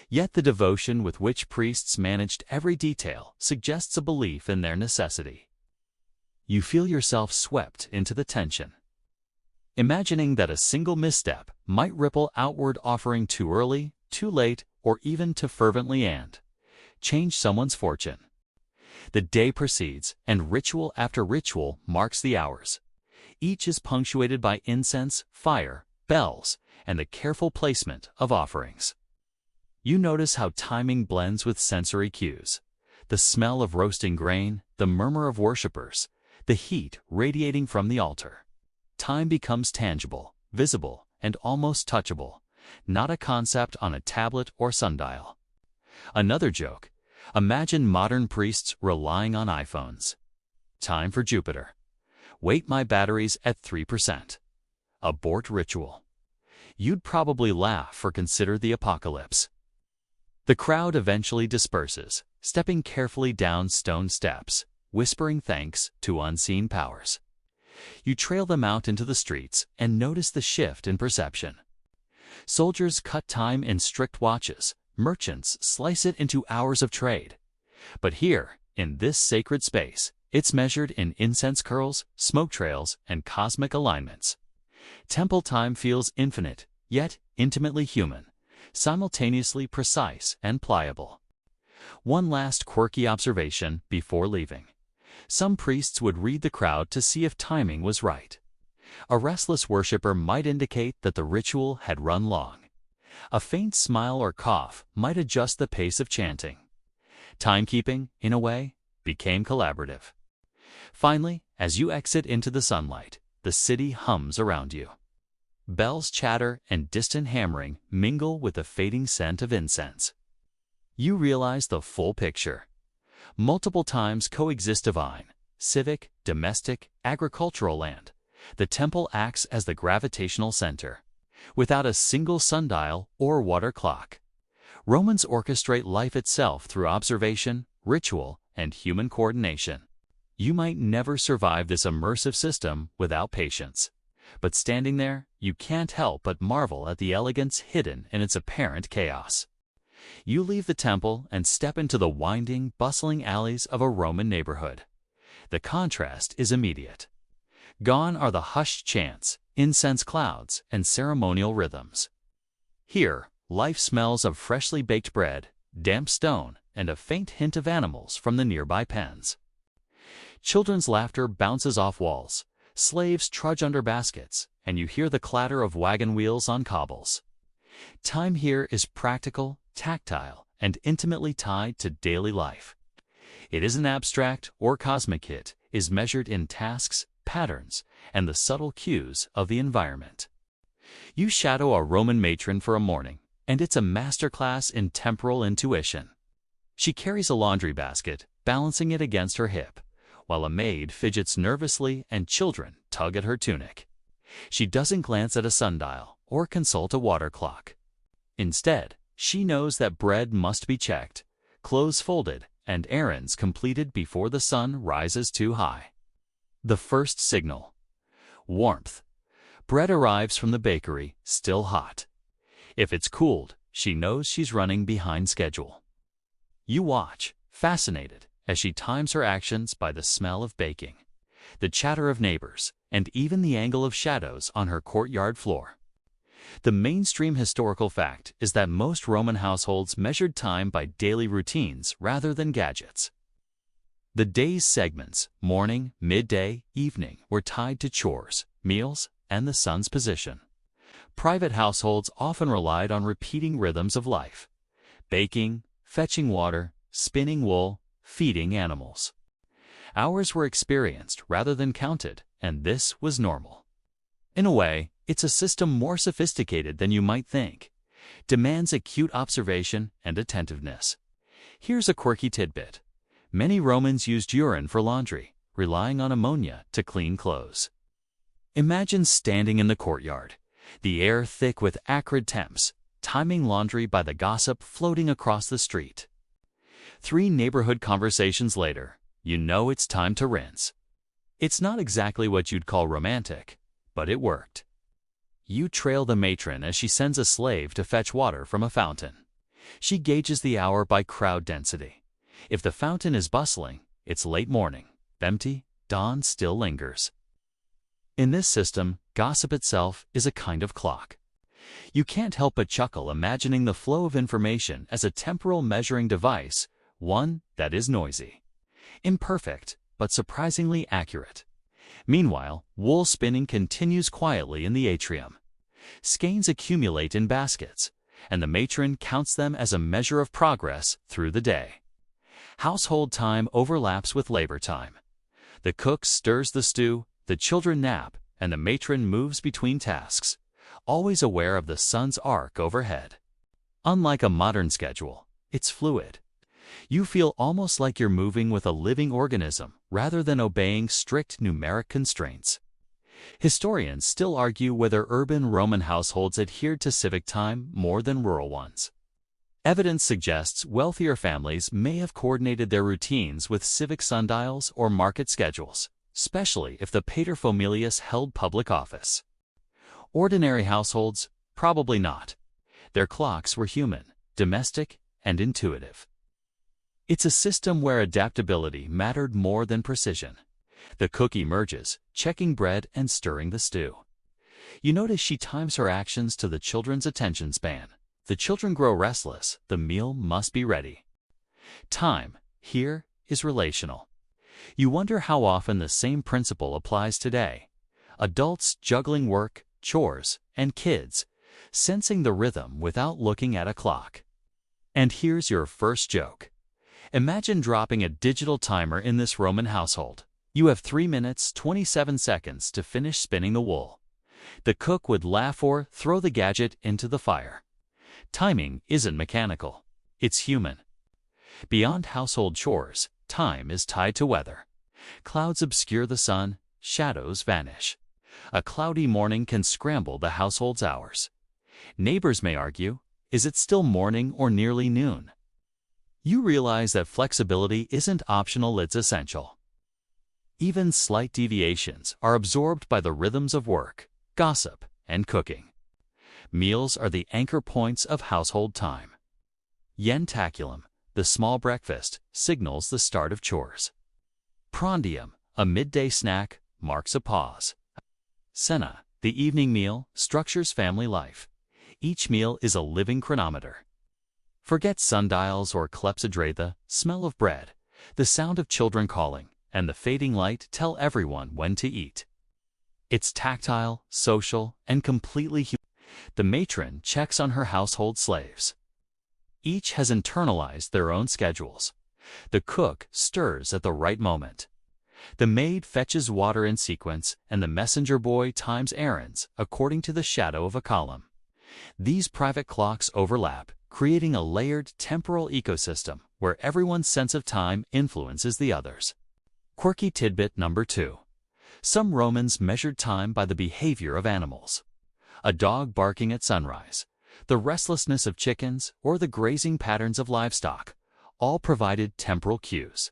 yet the devotion with which priests managed every detail suggests a belief in their necessity. You feel yourself swept into the tension. imagining that a single misstep might ripple outward, offering too early, too late, or even too fervently and change someone's fortune. The day proceeds, and ritual after ritual marks the hours. Each is punctuated by incense, fire, bells, and the careful placement of offerings. You notice how timing blends with sensory cues. The smell of roasting grain, the murmur of worshippers, the heat radiating from the altar. Time becomes tangible, visible, and almost touchable, not a concept on a tablet or sundial. Another joke: imagine modern priests relying on iPhones. Time for Jupiter. Wait, my battery's at 3%. Abort ritual. You'd probably laugh or consider the apocalypse. The crowd eventually disperses, stepping carefully down stone steps, whispering thanks to unseen powers. You trail them out into the streets and notice the shift in perception. Soldiers cut time in strict watches, merchants slice it into hours of trade. But here, in this sacred space, it's measured in incense curls, smoke trails, and cosmic alignments. Temple time feels infinite, yet intimately human, simultaneously precise and pliable. One last quirky observation before leaving. Some priests would read the crowd to see if timing was right. A restless worshipper might indicate that the ritual had run long. A faint smile or cough might adjust the pace of chanting. Timekeeping, in a way, became collaborative. Finally, as you exit into the sunlight, the city hums around you. Bells chatter and distant hammering mingle with the fading scent of incense. You realize the full picture. Multiple times coexist divine, civic, domestic, agricultural land. The temple acts as the gravitational center, without a single sundial or water clock. Romans orchestrate life itself through observation, ritual, and human coordination. You might never survive this immersive system without patience. But standing there, you can't help but marvel at the elegance hidden in its apparent chaos. You leave the temple and step into the winding, bustling alleys of a Roman neighborhood. The contrast is immediate. Gone are the hushed chants, incense clouds, and ceremonial rhythms. Here, life smells of freshly baked bread, damp stone, and a faint hint of animals from the nearby pens. Children's laughter bounces off walls, slaves trudge under baskets, and you hear the clatter of wagon wheels on cobbles. Time here is practical, tactile, and intimately tied to daily life. It isn't abstract or cosmic, it is measured in tasks, patterns, and the subtle cues of the environment. You shadow a Roman matron for a morning, and it's a masterclass in temporal intuition. She carries a laundry basket, balancing it against her hip, while a maid fidgets nervously and children tug at her tunic. She doesn't glance at a sundial or consult a water clock. Instead, she knows that bread must be checked, clothes folded, and errands completed before the sun rises too high. The first signal. Warmth. Bread arrives from the bakery, still hot. If it's cooled, she knows she's running behind schedule. You watch, fascinated, as she times her actions by the smell of baking, the chatter of neighbors, and even the angle of shadows on her courtyard floor. The mainstream historical fact is that most Roman households measured time by daily routines rather than gadgets. The day's segments, morning, midday, evening, were tied to chores, meals, and the sun's position. Private households often relied on repeating rhythms of life: baking, fetching water, spinning wool, feeding animals. Hours were experienced rather than counted, and this was normal. In a way, it's a system more sophisticated than you might think. Demands acute observation and attentiveness. Here's a quirky tidbit. Many Romans used urine for laundry, relying on ammonia to clean clothes. Imagine standing in the courtyard, the air thick with acrid temps, timing laundry by the gossip floating across the street. 3 neighborhood conversations later, you know it's time to rinse. It's not exactly what you'd call romantic, but it worked. You trail the matron as she sends a slave to fetch water from a fountain. She gauges the hour by crowd density. If the fountain is bustling, it's late morning. Empty, dawn still lingers. In this system, gossip itself is a kind of clock. You can't help but chuckle imagining the flow of information as a temporal measuring device, one that is noisy, imperfect, but surprisingly accurate. Meanwhile, wool spinning continues quietly in the atrium. Skeins accumulate in baskets, and the matron counts them as a measure of progress through the day. Household time overlaps with labor time. The cook stirs the stew, the children nap, and the matron moves between tasks, always aware of the sun's arc overhead. Unlike a modern schedule, it's fluid. You feel almost like you're moving with a living organism rather than obeying strict numeric constraints. Historians still argue whether urban Roman households adhered to civic time more than rural ones. Evidence suggests wealthier families may have coordinated their routines with civic sundials or market schedules, especially if the paterfamilias held public office. Ordinary households, probably not. Their clocks were human, domestic, and intuitive. It's a system where adaptability mattered more than precision. The cook emerges, checking bread and stirring the stew. You notice she times her actions to the children's attention span. The children grow restless, the meal must be ready. Time, here, is relational. You wonder how often the same principle applies today. Adults juggling work, chores, and kids, sensing the rhythm without looking at a clock. And here's your first joke. Imagine dropping a digital timer in this Roman household. You have 3 minutes, 27 seconds to finish spinning the wool. The cook would laugh or throw the gadget into the fire. Timing isn't mechanical, it's human. Beyond household chores, time is tied to weather. Clouds obscure the sun, shadows vanish. A cloudy morning can scramble the household's hours. Neighbors may argue, is it still morning or nearly noon? You realize that flexibility isn't optional, it's essential. Even slight deviations are absorbed by the rhythms of work, gossip, and cooking. Meals are the anchor points of household time. Yentaculum, the small breakfast, signals the start of chores. Prandium, a midday snack, marks a pause. Cena, the evening meal, structures family life. Each meal is a living chronometer. Forget sundials or clepsydra, the smell of bread, the sound of children calling, and the fading light tell everyone when to eat. It's tactile, social, and completely human. The matron checks on her household slaves. Each has internalized their own schedules. The cook stirs at the right moment. The maid fetches water in sequence, and the messenger boy times errands according to the shadow of a column. These private clocks overlap, creating a layered temporal ecosystem where everyone's sense of time influences the others. Quirky tidbit number 2. Some Romans measured time by the behavior of animals. A dog barking at sunrise, the restlessness of chickens, or the grazing patterns of livestock, all provided temporal cues.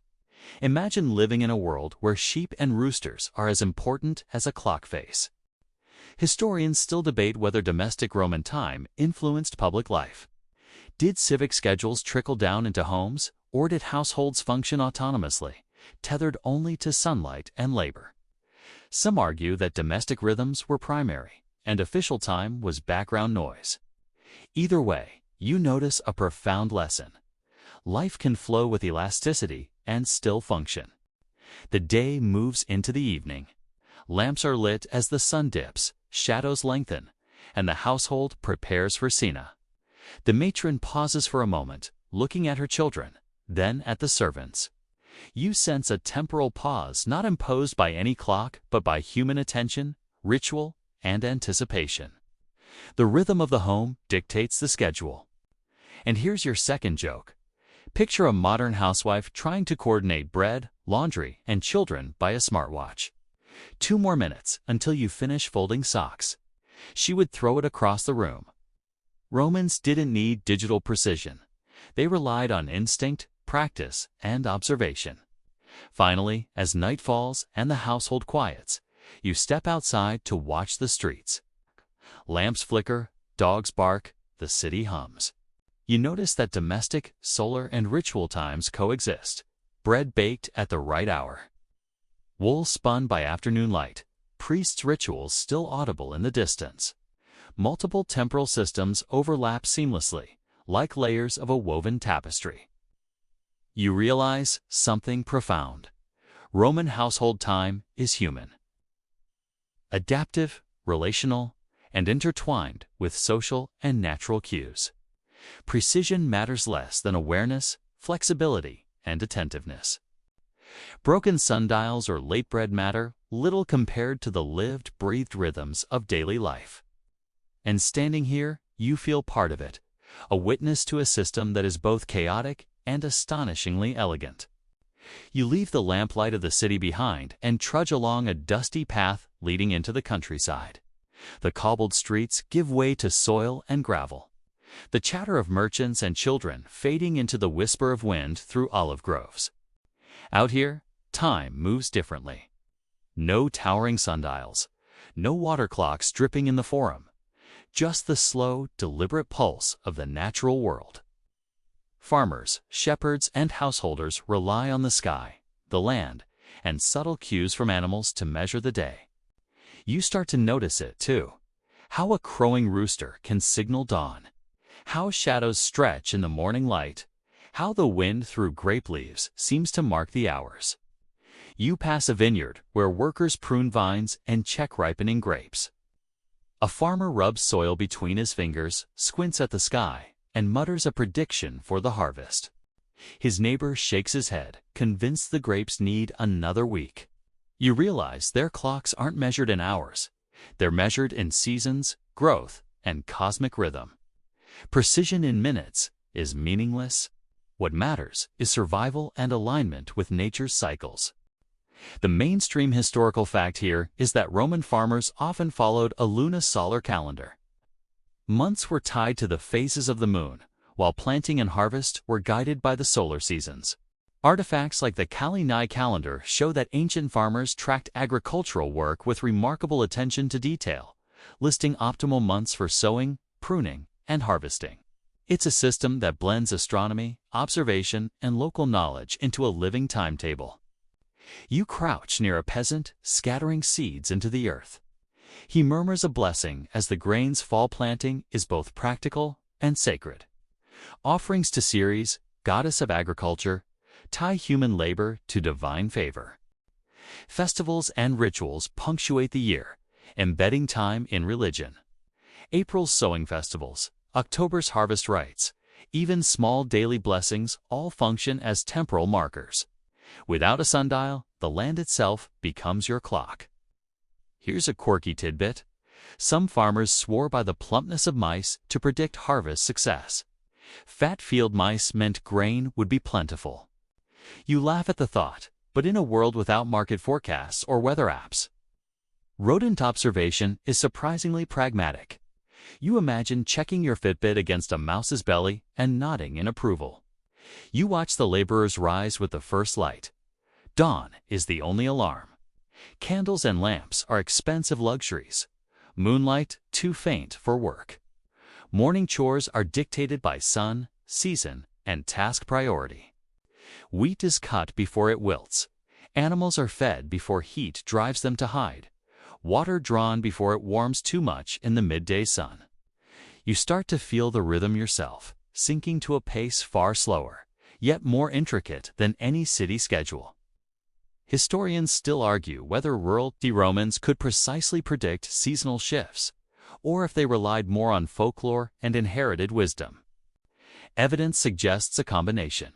Imagine living in a world where sheep and roosters are as important as a clock face. Historians still debate whether domestic Roman time influenced public life. Did civic schedules trickle down into homes, or did households function autonomously, tethered only to sunlight and labor? Some argue that domestic rhythms were primary, and official time was background noise. Either way, you notice a profound lesson. Life can flow with elasticity and still function. The day moves into the evening. Lamps are lit as the sun dips, shadows lengthen, and the household prepares for cena. The matron pauses for a moment, looking at her children, then at the servants. You sense a temporal pause not imposed by any clock but by human attention, ritual, and anticipation. The rhythm of the home dictates the schedule. And here's your second joke. Picture a modern housewife trying to coordinate bread, laundry, and children by a smartwatch. 2 more minutes until you finish folding socks. She would throw it across the room. Romans didn't need digital precision. They relied on instinct, practice, and observation. Finally, as night falls and the household quiets, you step outside to watch the streets. Lamps flicker, dogs bark, the city hums. You notice that domestic, solar, and ritual times coexist. Bread baked at the right hour. Wool spun by afternoon light. priests' rituals still audible in the distance. Multiple temporal systems overlap seamlessly, like layers of a woven tapestry. You realize something profound. Roman household time is human. Adaptive, relational, and intertwined with social and natural cues. Precision matters less than awareness, flexibility, and attentiveness. Broken sundials or late bread matter little compared to the lived, breathed rhythms of daily life. And standing here, you feel part of it, a witness to a system that is both chaotic and astonishingly elegant. You leave the lamplight of the city behind and trudge along a dusty path leading into the countryside. The cobbled streets give way to soil and gravel, the chatter of merchants and children fading into the whisper of wind through olive groves. Out here, time moves differently. No towering sundials, no water clocks dripping in the forum, just the slow, deliberate pulse of the natural world. Farmers, shepherds, and householders rely on the sky, the land, and subtle cues from animals to measure the day. You start to notice it, too. How a crowing rooster can signal dawn. How shadows stretch in the morning light. How the wind through grape leaves seems to mark the hours. You pass a vineyard where workers prune vines and check ripening grapes. A farmer rubs soil between his fingers, squints at the sky, and mutters a prediction for the harvest. His neighbor shakes his head, convinced the grapes need another week. You realize their clocks aren't measured in hours. They're measured in seasons, growth, and cosmic rhythm. Precision in minutes is meaningless. What matters is survival and alignment with nature's cycles. The mainstream historical fact here is that Roman farmers often followed a lunisolar calendar. Months were tied to the phases of the moon, while planting and harvest were guided by the solar seasons. Artifacts like the Kalini calendar show that ancient farmers tracked agricultural work with remarkable attention to detail, listing optimal months for sowing, pruning, and harvesting. It's a system that blends astronomy, observation, and local knowledge into a living timetable. You crouch near a peasant, scattering seeds into the earth. He murmurs a blessing as the grains fall. Planting is both practical and sacred. Offerings to Ceres, goddess of agriculture, tie human labor to divine favor. Festivals and rituals punctuate the year, embedding time in religion. April's sowing festivals, October's harvest rites, even small daily blessings all function as temporal markers. Without a sundial, the land itself becomes your clock. Here's a quirky tidbit. Some farmers swore by the plumpness of mice to predict harvest success. Fat field mice meant grain would be plentiful. You laugh at the thought, but in a world without market forecasts or weather apps, rodent observation is surprisingly pragmatic. You imagine checking your Fitbit against a mouse's belly and nodding in approval. You watch the laborers rise with the first light. Dawn is the only alarm. Candles and lamps are expensive luxuries. Moonlight too faint for work. Morning chores are dictated by sun, season, and task priority. Wheat is cut before it wilts. Animals are fed before heat drives them to hide. Water drawn before it warms too much in the midday sun. You start to feel the rhythm yourself, sinking to a pace far slower, yet more intricate than any city schedule. Historians still argue whether rural Romans could precisely predict seasonal shifts, or if they relied more on folklore and inherited wisdom. Evidence suggests a combination.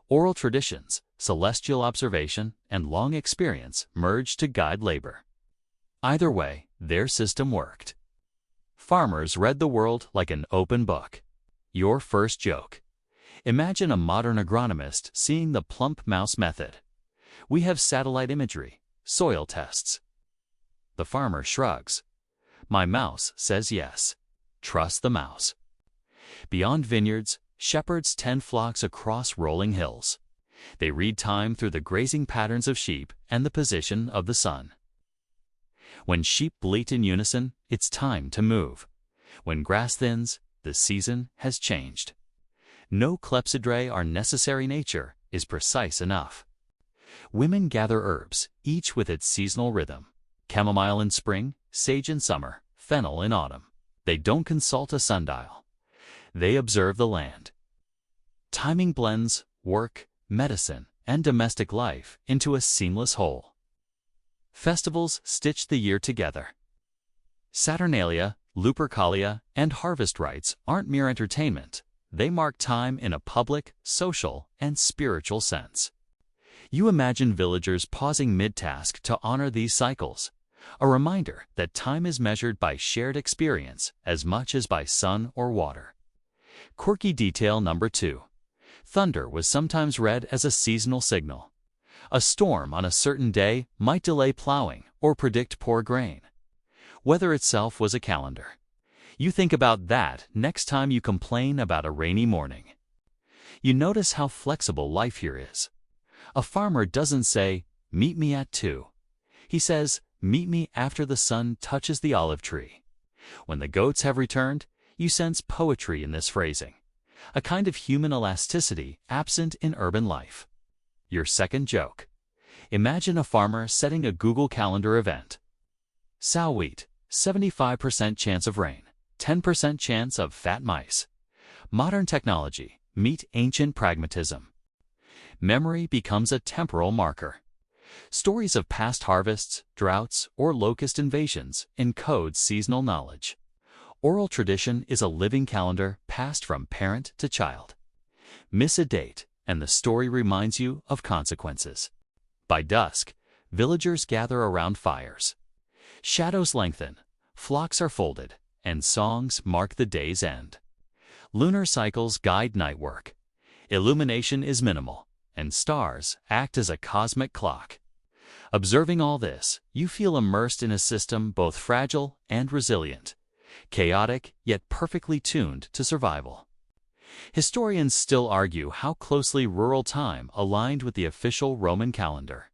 Oral traditions, celestial observation, and long experience merged to guide labor. Either way, their system worked. Farmers read the world like an open book. Your first joke. Imagine a modern agronomist seeing the plump mouse method. We have satellite imagery, soil tests. The farmer shrugs. My mouse says yes. Trust the mouse. Beyond vineyards, shepherds tend flocks across rolling hills. They read time through the grazing patterns of sheep and the position of the sun. When sheep bleat in unison, it's time to move. When grass thins, the season has changed. No clepsydra are necessary. Nature is precise enough. Women gather herbs, each with its seasonal rhythm. chamomile in spring, sage in summer, fennel in autumn. They don't consult a sundial. They observe the land. Timing blends work, medicine, and domestic life into a seamless whole. Festivals stitch the year together. Saturnalia, Lupercalia, and harvest rites aren't mere entertainment. They mark time in a public, social, and spiritual sense. You imagine villagers pausing mid-task to honor these cycles, a reminder that time is measured by shared experience as much as by sun or water. Quirky detail number 2. Thunder was sometimes read as a seasonal signal. A storm on a certain day might delay plowing or predict poor grain. Weather itself was a calendar. You think about that next time you complain about a rainy morning. You notice how flexible life here is. A farmer doesn't say, "Meet me at 2." He says, "Meet me after the sun touches the olive tree." When the goats have returned, you sense poetry in this phrasing, a kind of human elasticity absent in urban life. Your second joke. Imagine a farmer setting a Google Calendar event. Sow wheat, 75% chance of rain, 10% chance of fat mice. Modern technology meet ancient pragmatism. Memory becomes a temporal marker. Stories of past harvests, droughts, or locust invasions encode seasonal knowledge. Oral tradition is a living calendar passed from parent to child. Miss a date, and the story reminds you of consequences. By dusk, villagers gather around fires. Shadows lengthen, flocks are folded, and songs mark the day's end. Lunar cycles guide night work. Illumination is minimal, and stars act as a cosmic clock. Observing all this, you feel immersed in a system both fragile and resilient, chaotic yet perfectly tuned to survival. Historians still argue how closely rural time aligned with the official Roman calendar.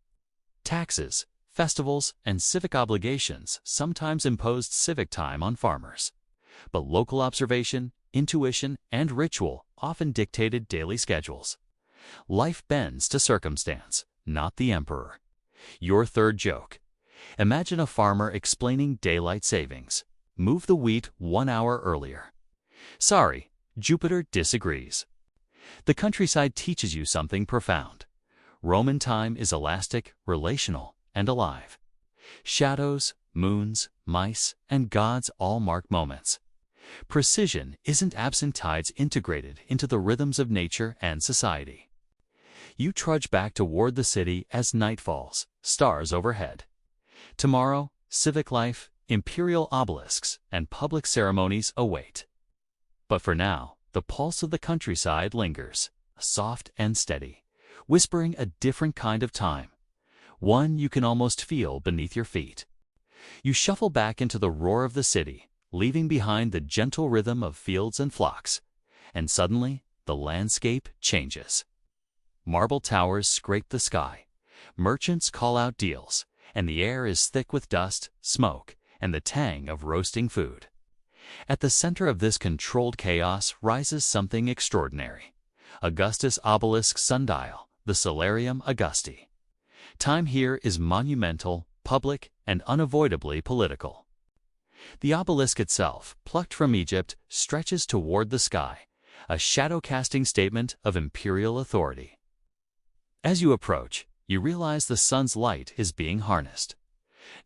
Taxes, festivals, and civic obligations sometimes imposed civic time on farmers. But local observation, intuition, and ritual often dictated daily schedules. Life bends to circumstance, not the emperor. Your third joke. Imagine a farmer explaining daylight savings. Move the wheat 1 hour earlier. Sorry, Jupiter disagrees. The countryside teaches you something profound. Roman time is elastic, relational, and alive. Shadows, moons, mice, and gods all mark moments. Precision isn't absent tides integrated into the rhythms of nature and society. You trudge back toward the city as night falls, stars overhead. Tomorrow, civic life, imperial obelisks, and public ceremonies await. But for now, the pulse of the countryside lingers, soft and steady, whispering a different kind of time, one you can almost feel beneath your feet. You shuffle back into the roar of the city, leaving behind the gentle rhythm of fields and flocks, and suddenly the landscape changes. Marble towers scrape the sky, merchants call out deals, and the air is thick with dust, smoke, and the tang of roasting food. At the center of this controlled chaos rises something extraordinary. Augustus' obelisk sundial, the Solarium Augusti. Time here is monumental, public, and unavoidably political. The obelisk itself, plucked from Egypt, stretches toward the sky, a shadow-casting statement of imperial authority. As you approach, you realize the sun's light is being harnessed.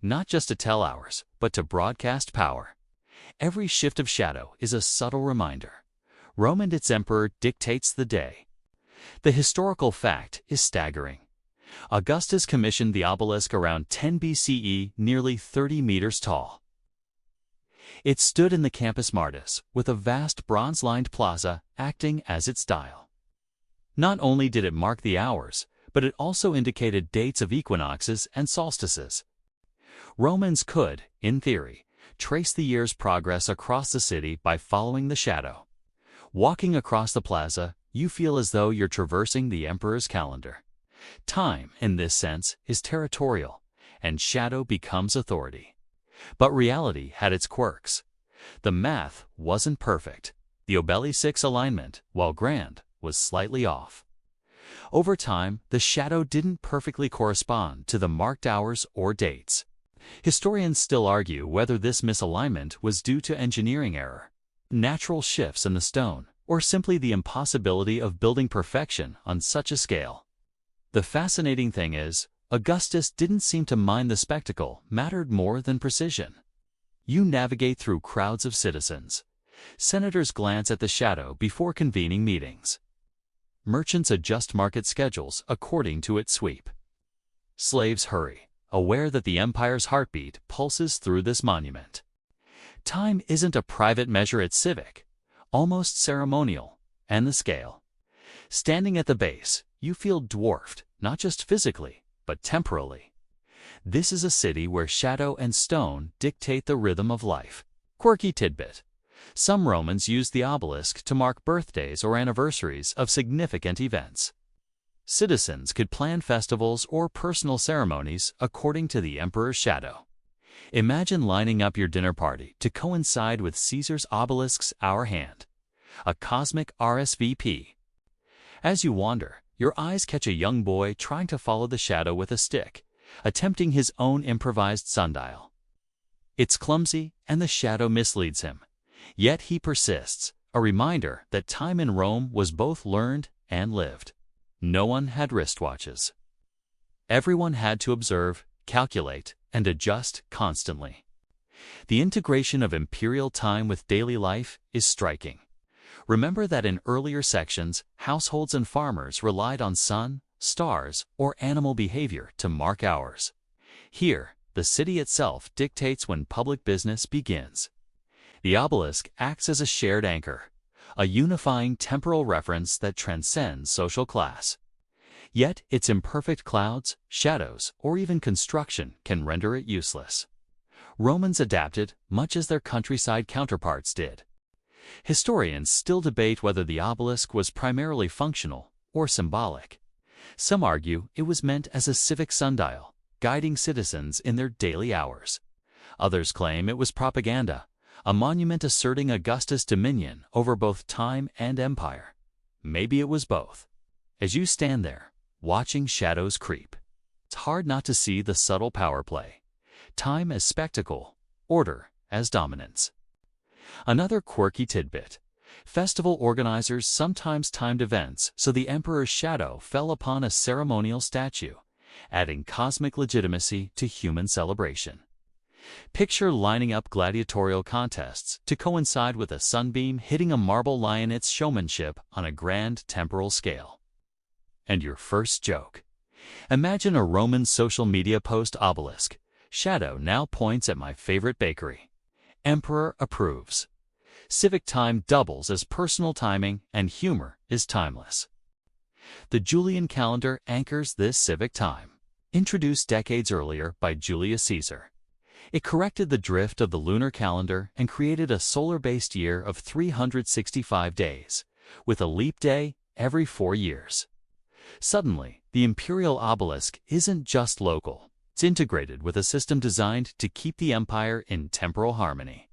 Not just to tell hours, but to broadcast power. Every shift of shadow is a subtle reminder. Rome and its emperor dictates the day. The historical fact is staggering. Augustus commissioned the obelisk around 10 BCE, nearly 30 meters tall. It stood in the Campus Martis, with a vast bronze-lined plaza acting as its dial. Not only did it mark the hours, but it also indicated dates of equinoxes and solstices. Romans could, in theory, trace the year's progress across the city by following the shadow. Walking across the plaza, you feel as though you're traversing the emperor's calendar. Time, in this sense, is territorial, and shadow becomes authority. But reality had its quirks. The math wasn't perfect. The obelisk's alignment, while grand, was slightly off. Over time, the shadow didn't perfectly correspond to the marked hours or dates. Historians still argue whether this misalignment was due to engineering error, natural shifts in the stone, or simply the impossibility of building perfection on such a scale. The fascinating thing is, Augustus didn't seem to mind the spectacle mattered more than precision. You navigate through crowds of citizens. Senators glance at the shadow before convening meetings. Merchants adjust market schedules according to its sweep. Slaves hurry, aware that the empire's heartbeat pulses through this monument. Time isn't a private measure, it's civic, almost ceremonial, and the scale. Standing at the base, you feel dwarfed, not just physically, but temporally. This is a city where shadow and stone dictate the rhythm of life. Quirky tidbit. Some Romans used the obelisk to mark birthdays or anniversaries of significant events. Citizens could plan festivals or personal ceremonies according to the emperor's shadow. Imagine lining up your dinner party to coincide with Caesar's obelisk's hour hand, a cosmic RSVP. As you wander, your eyes catch a young boy trying to follow the shadow with a stick, attempting his own improvised sundial. It's clumsy and the shadow misleads him. Yet he persists, a reminder that time in Rome was both learned and lived. No one had wristwatches. Everyone had to observe, calculate, and adjust constantly. The integration of imperial time with daily life is striking. Remember that in earlier sections, households and farmers relied on sun, stars, or animal behavior to mark hours. Here, the city itself dictates when public business begins. The obelisk acts as a shared anchor, a unifying temporal reference that transcends social class. Yet its imperfect clouds, shadows, or even construction can render it useless. Romans adapted much as their countryside counterparts did. Historians still debate whether the obelisk was primarily functional or symbolic. Some argue it was meant as a civic sundial, guiding citizens in their daily hours. Others claim it was propaganda, a monument asserting Augustus' dominion over both time and empire. Maybe it was both. As you stand there, watching shadows creep, it's hard not to see the subtle power play. Time as spectacle, order as dominance. Another quirky tidbit. Festival organizers sometimes timed events so the emperor's shadow fell upon a ceremonial statue, adding cosmic legitimacy to human celebration. Picture lining up gladiatorial contests to coincide with a sunbeam hitting a marble lion. It's showmanship on a grand temporal scale. And your first joke. Imagine a Roman social media post obelisk. Shadow now points at my favorite bakery. Emperor approves. Civic time doubles as personal timing, and humor is timeless. The Julian calendar anchors this civic time, introduced decades earlier by Julius Caesar. It corrected the drift of the lunar calendar and created a solar-based year of 365 days, with a leap day every 4 years. Suddenly, the imperial obelisk isn't just local. It's integrated with a system designed to keep the empire in temporal harmony.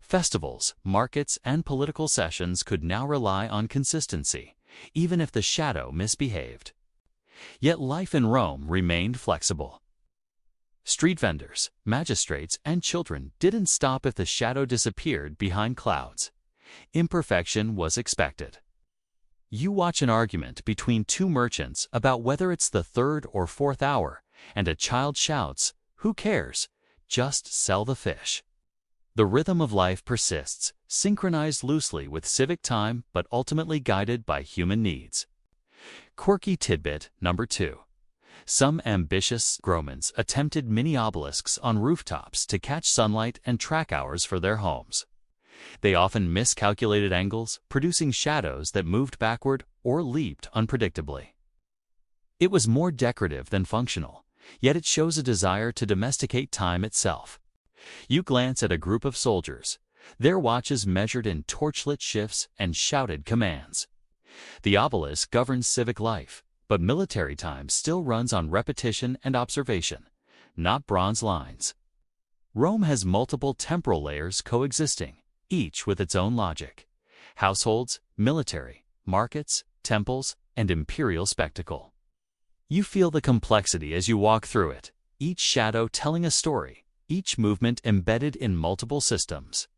Festivals, markets, and political sessions could now rely on consistency, even if the shadow misbehaved. Yet life in Rome remained flexible. Street vendors, magistrates, and children didn't stop if the shadow disappeared behind clouds. Imperfection was expected. You watch an argument between two merchants about whether it's the 3rd or 4th hour, and a child shouts, "Who cares? Just sell the fish." The rhythm of life persists, synchronized loosely with civic time but ultimately guided by human needs. Quirky tidbit number 2. Some ambitious Romans attempted mini obelisks on rooftops to catch sunlight and track hours for their homes. They often miscalculated angles, producing shadows that moved backward or leaped unpredictably. It was more decorative than functional, yet it shows a desire to domesticate time itself. You glance at a group of soldiers, their watches measured in torchlit shifts and shouted commands. The obelisk governs civic life, but military time still runs on repetition and observation, not bronze lines. Rome has multiple temporal layers coexisting, each with its own logic. Households, military, markets, temples, and imperial spectacle. You feel the complexity as you walk through it. each shadow telling a story, each movement embedded in multiple systems.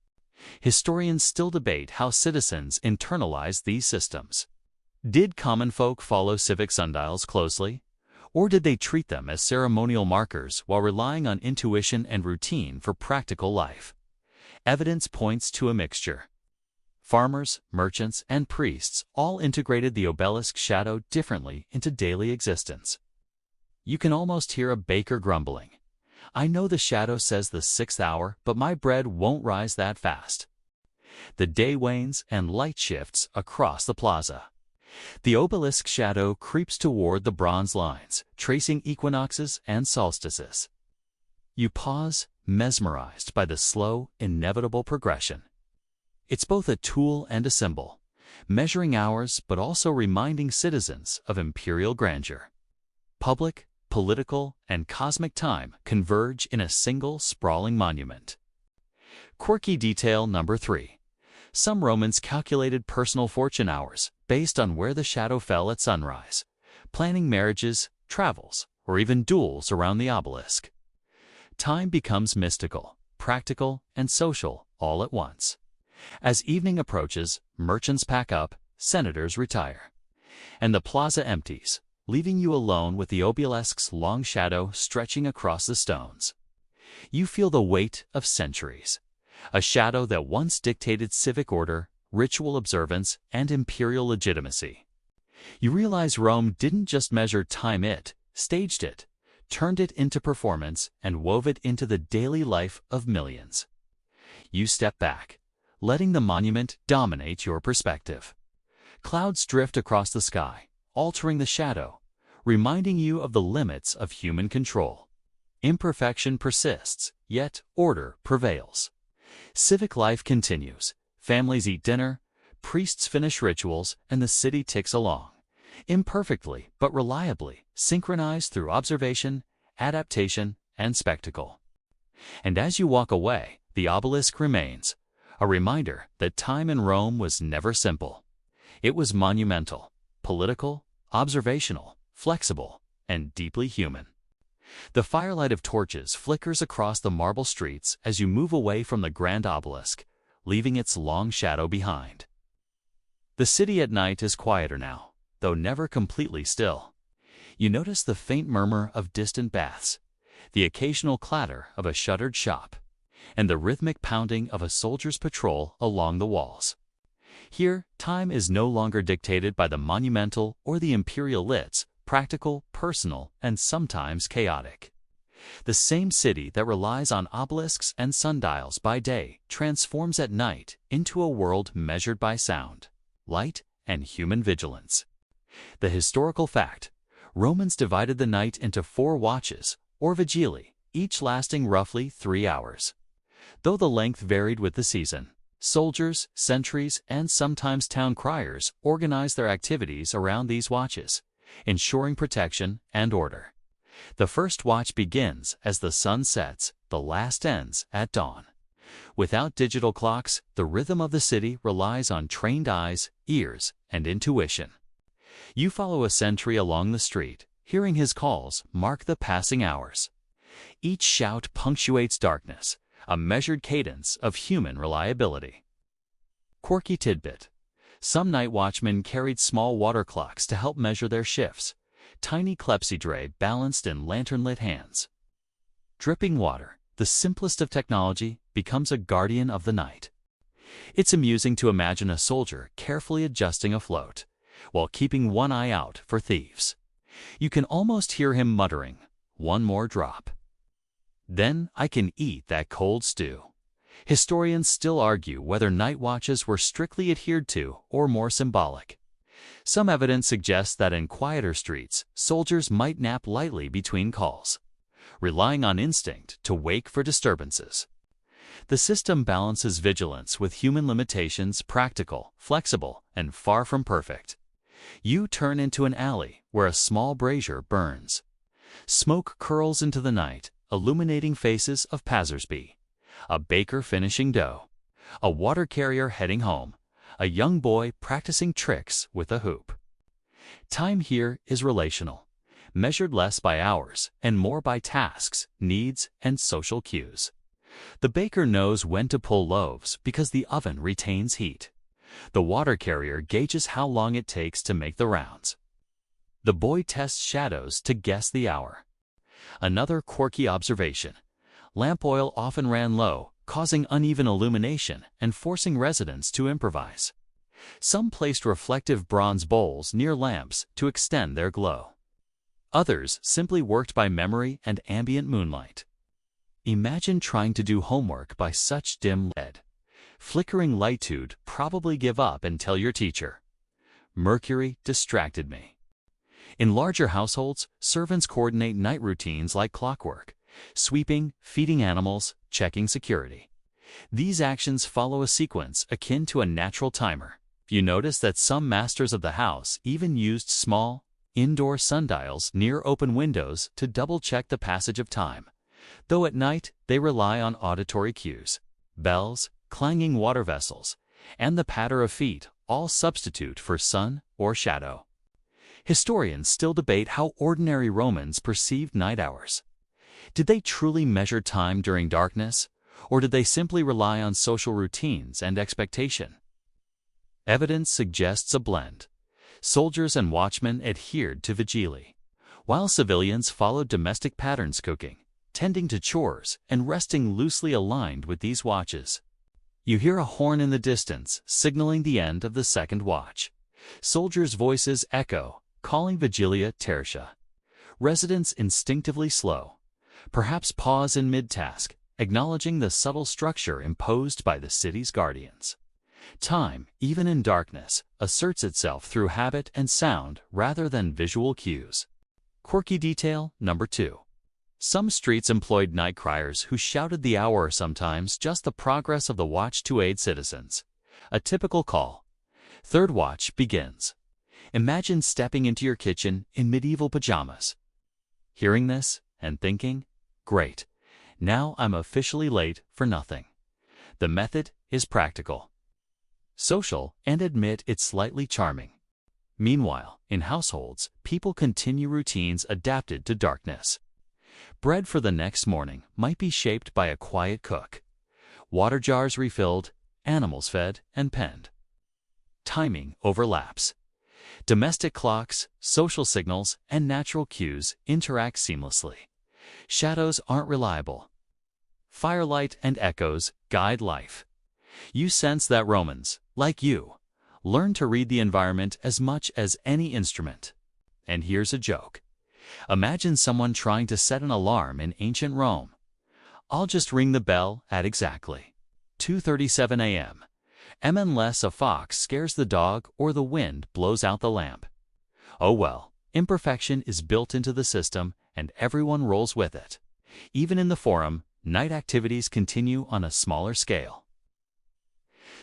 Historians still debate how citizens internalize these systems. Did common folk follow civic sundials closely? Or did they treat them as ceremonial markers while relying on intuition and routine for practical life? Evidence points to a mixture. Farmers, merchants, and priests all integrated the obelisk shadow differently into daily existence. You can almost hear a baker grumbling. I know the shadow says the 6th hour, but my bread won't rise that fast. The day wanes and light shifts across the plaza. The obelisk shadow creeps toward the bronze lines, tracing equinoxes and solstices. You pause, mesmerized by the slow, inevitable progression. It's both a tool and a symbol, measuring hours but also reminding citizens of imperial grandeur. Public, political, and cosmic time converge in a single sprawling monument. Quirky detail number 3. Some Romans calculated personal fortune hours based on where the shadow fell at sunrise, planning marriages, travels, or even duels around the obelisk. Time becomes mystical, practical, and social all at once. As evening approaches, merchants pack up, senators retire, and the plaza empties, leaving you alone with the obelisk's long shadow stretching across the stones. You feel the weight of centuries, a shadow that once dictated civic order, ritual observance, and imperial legitimacy. You realize Rome didn't just measure time, it staged it, turned it into performance, and wove it into the daily life of millions. You step back, letting the monument dominate your perspective. Clouds drift across the sky, altering the shadow, reminding you of the limits of human control. Imperfection persists, yet order prevails. Civic life continues. Families eat dinner, priests finish rituals, and the city ticks along. Imperfectly, but reliably, synchronized through observation, adaptation, and spectacle. And as you walk away, the obelisk remains, a reminder that time in Rome was never simple. It was monumental, political, observational, flexible, and deeply human. The firelight of torches flickers across the marble streets as you move away from the grand obelisk, leaving its long shadow behind. The city at night is quieter now, though never completely still. You notice the faint murmur of distant baths, the occasional clatter of a shuttered shop, and the rhythmic pounding of a soldier's patrol along the walls. Here, time is no longer dictated by the monumental or the imperial lights, practical, personal, and sometimes chaotic. The same city that relies on obelisks and sundials by day transforms at night into a world measured by sound, light, and human vigilance. The historical fact: Romans divided the night into 4 watches, or vigili, each lasting roughly 3 hours. Though the length varied with the season, soldiers, sentries, and sometimes town criers organized their activities around these watches, ensuring protection and order. The first watch begins as the sun sets, the last ends at dawn. Without digital clocks, the rhythm of the city relies on trained eyes, ears, and intuition. You follow a sentry along the street, hearing his calls mark the passing hours. Each shout punctuates darkness, a measured cadence of human reliability. Quirky tidbit: some night watchmen carried small water clocks to help measure their shifts, tiny clepsydre balanced in lantern-lit hands. Dripping water, the simplest of technology, becomes a guardian of the night. It's amusing to imagine a soldier carefully adjusting a float, while keeping one eye out for thieves. You can almost hear him muttering, "One more drop. Then I can eat that cold stew." Historians still argue whether night watches were strictly adhered to or more symbolic. Some evidence suggests that in quieter streets, soldiers might nap lightly between calls, relying on instinct to wake for disturbances. The system balances vigilance with human limitations, practical, flexible, and far from perfect. You turn into an alley where a small brazier burns. Smoke curls into the night, illuminating faces of passersby. A baker finishing dough, a water carrier heading home, a young boy practicing tricks with a hoop. Time here is relational, measured less by hours and more by tasks, needs, and social cues. The baker knows when to pull loaves because the oven retains heat. The water carrier gauges how long it takes to make the rounds. The boy tests shadows to guess the hour. Another quirky observation: lamp oil often ran low, causing uneven illumination and forcing residents to improvise. Some placed reflective bronze bowls near lamps to extend their glow. Others simply worked by memory and ambient moonlight. Imagine trying to do homework by such dim LED. Flickering lightude probably give up and tell your teacher, "Mercury distracted me." In larger households, servants coordinate night routines like clockwork: sweeping, feeding animals, checking security. These actions follow a sequence akin to a natural timer. You notice that some masters of the house even used small, indoor sundials near open windows to double-check the passage of time, though at night they rely on auditory cues. Bells, clanging water vessels, and the patter of feet all substitute for sun or shadow. Historians still debate how ordinary Romans perceived night hours. Did they truly measure time during darkness, or did they simply rely on social routines and expectation? Evidence suggests a blend. Soldiers and watchmen adhered to vigilia, while civilians followed domestic patterns: cooking, tending to chores, and resting loosely aligned with these watches. You hear a horn in the distance, signaling the end of the second watch. Soldiers' voices echo, calling vigilia tertia. Residents instinctively slow, perhaps pause in mid-task, acknowledging the subtle structure imposed by the city's guardians. Time, even in darkness, asserts itself through habit and sound rather than visual cues. Quirky detail number 2. Some streets employed night criers who shouted the hour, sometimes just the progress of the watch, to aid citizens. A typical call: "Third watch begins." Imagine stepping into your kitchen in medieval pajamas, hearing this and thinking, "Great, now I'm officially late for nothing." The method is practical, social, and admit it's slightly charming. Meanwhile, in households, people continue routines adapted to darkness. Bread for the next morning might be shaped by a quiet cook. Water jars refilled, animals fed and penned. Timing overlaps. Domestic clocks, social signals, and natural cues interact seamlessly. Shadows aren't reliable. Firelight and echoes guide life. You sense that Romans, like you, learn to read the environment as much as any instrument. And here's a joke. Imagine someone trying to set an alarm in ancient Rome. "I'll just ring the bell at exactly 2:37 a.m. unless a fox scares the dog or the wind blows out the lamp." Oh well, imperfection is built into the system and everyone rolls with it. Even in the Forum, night activities continue on a smaller scale.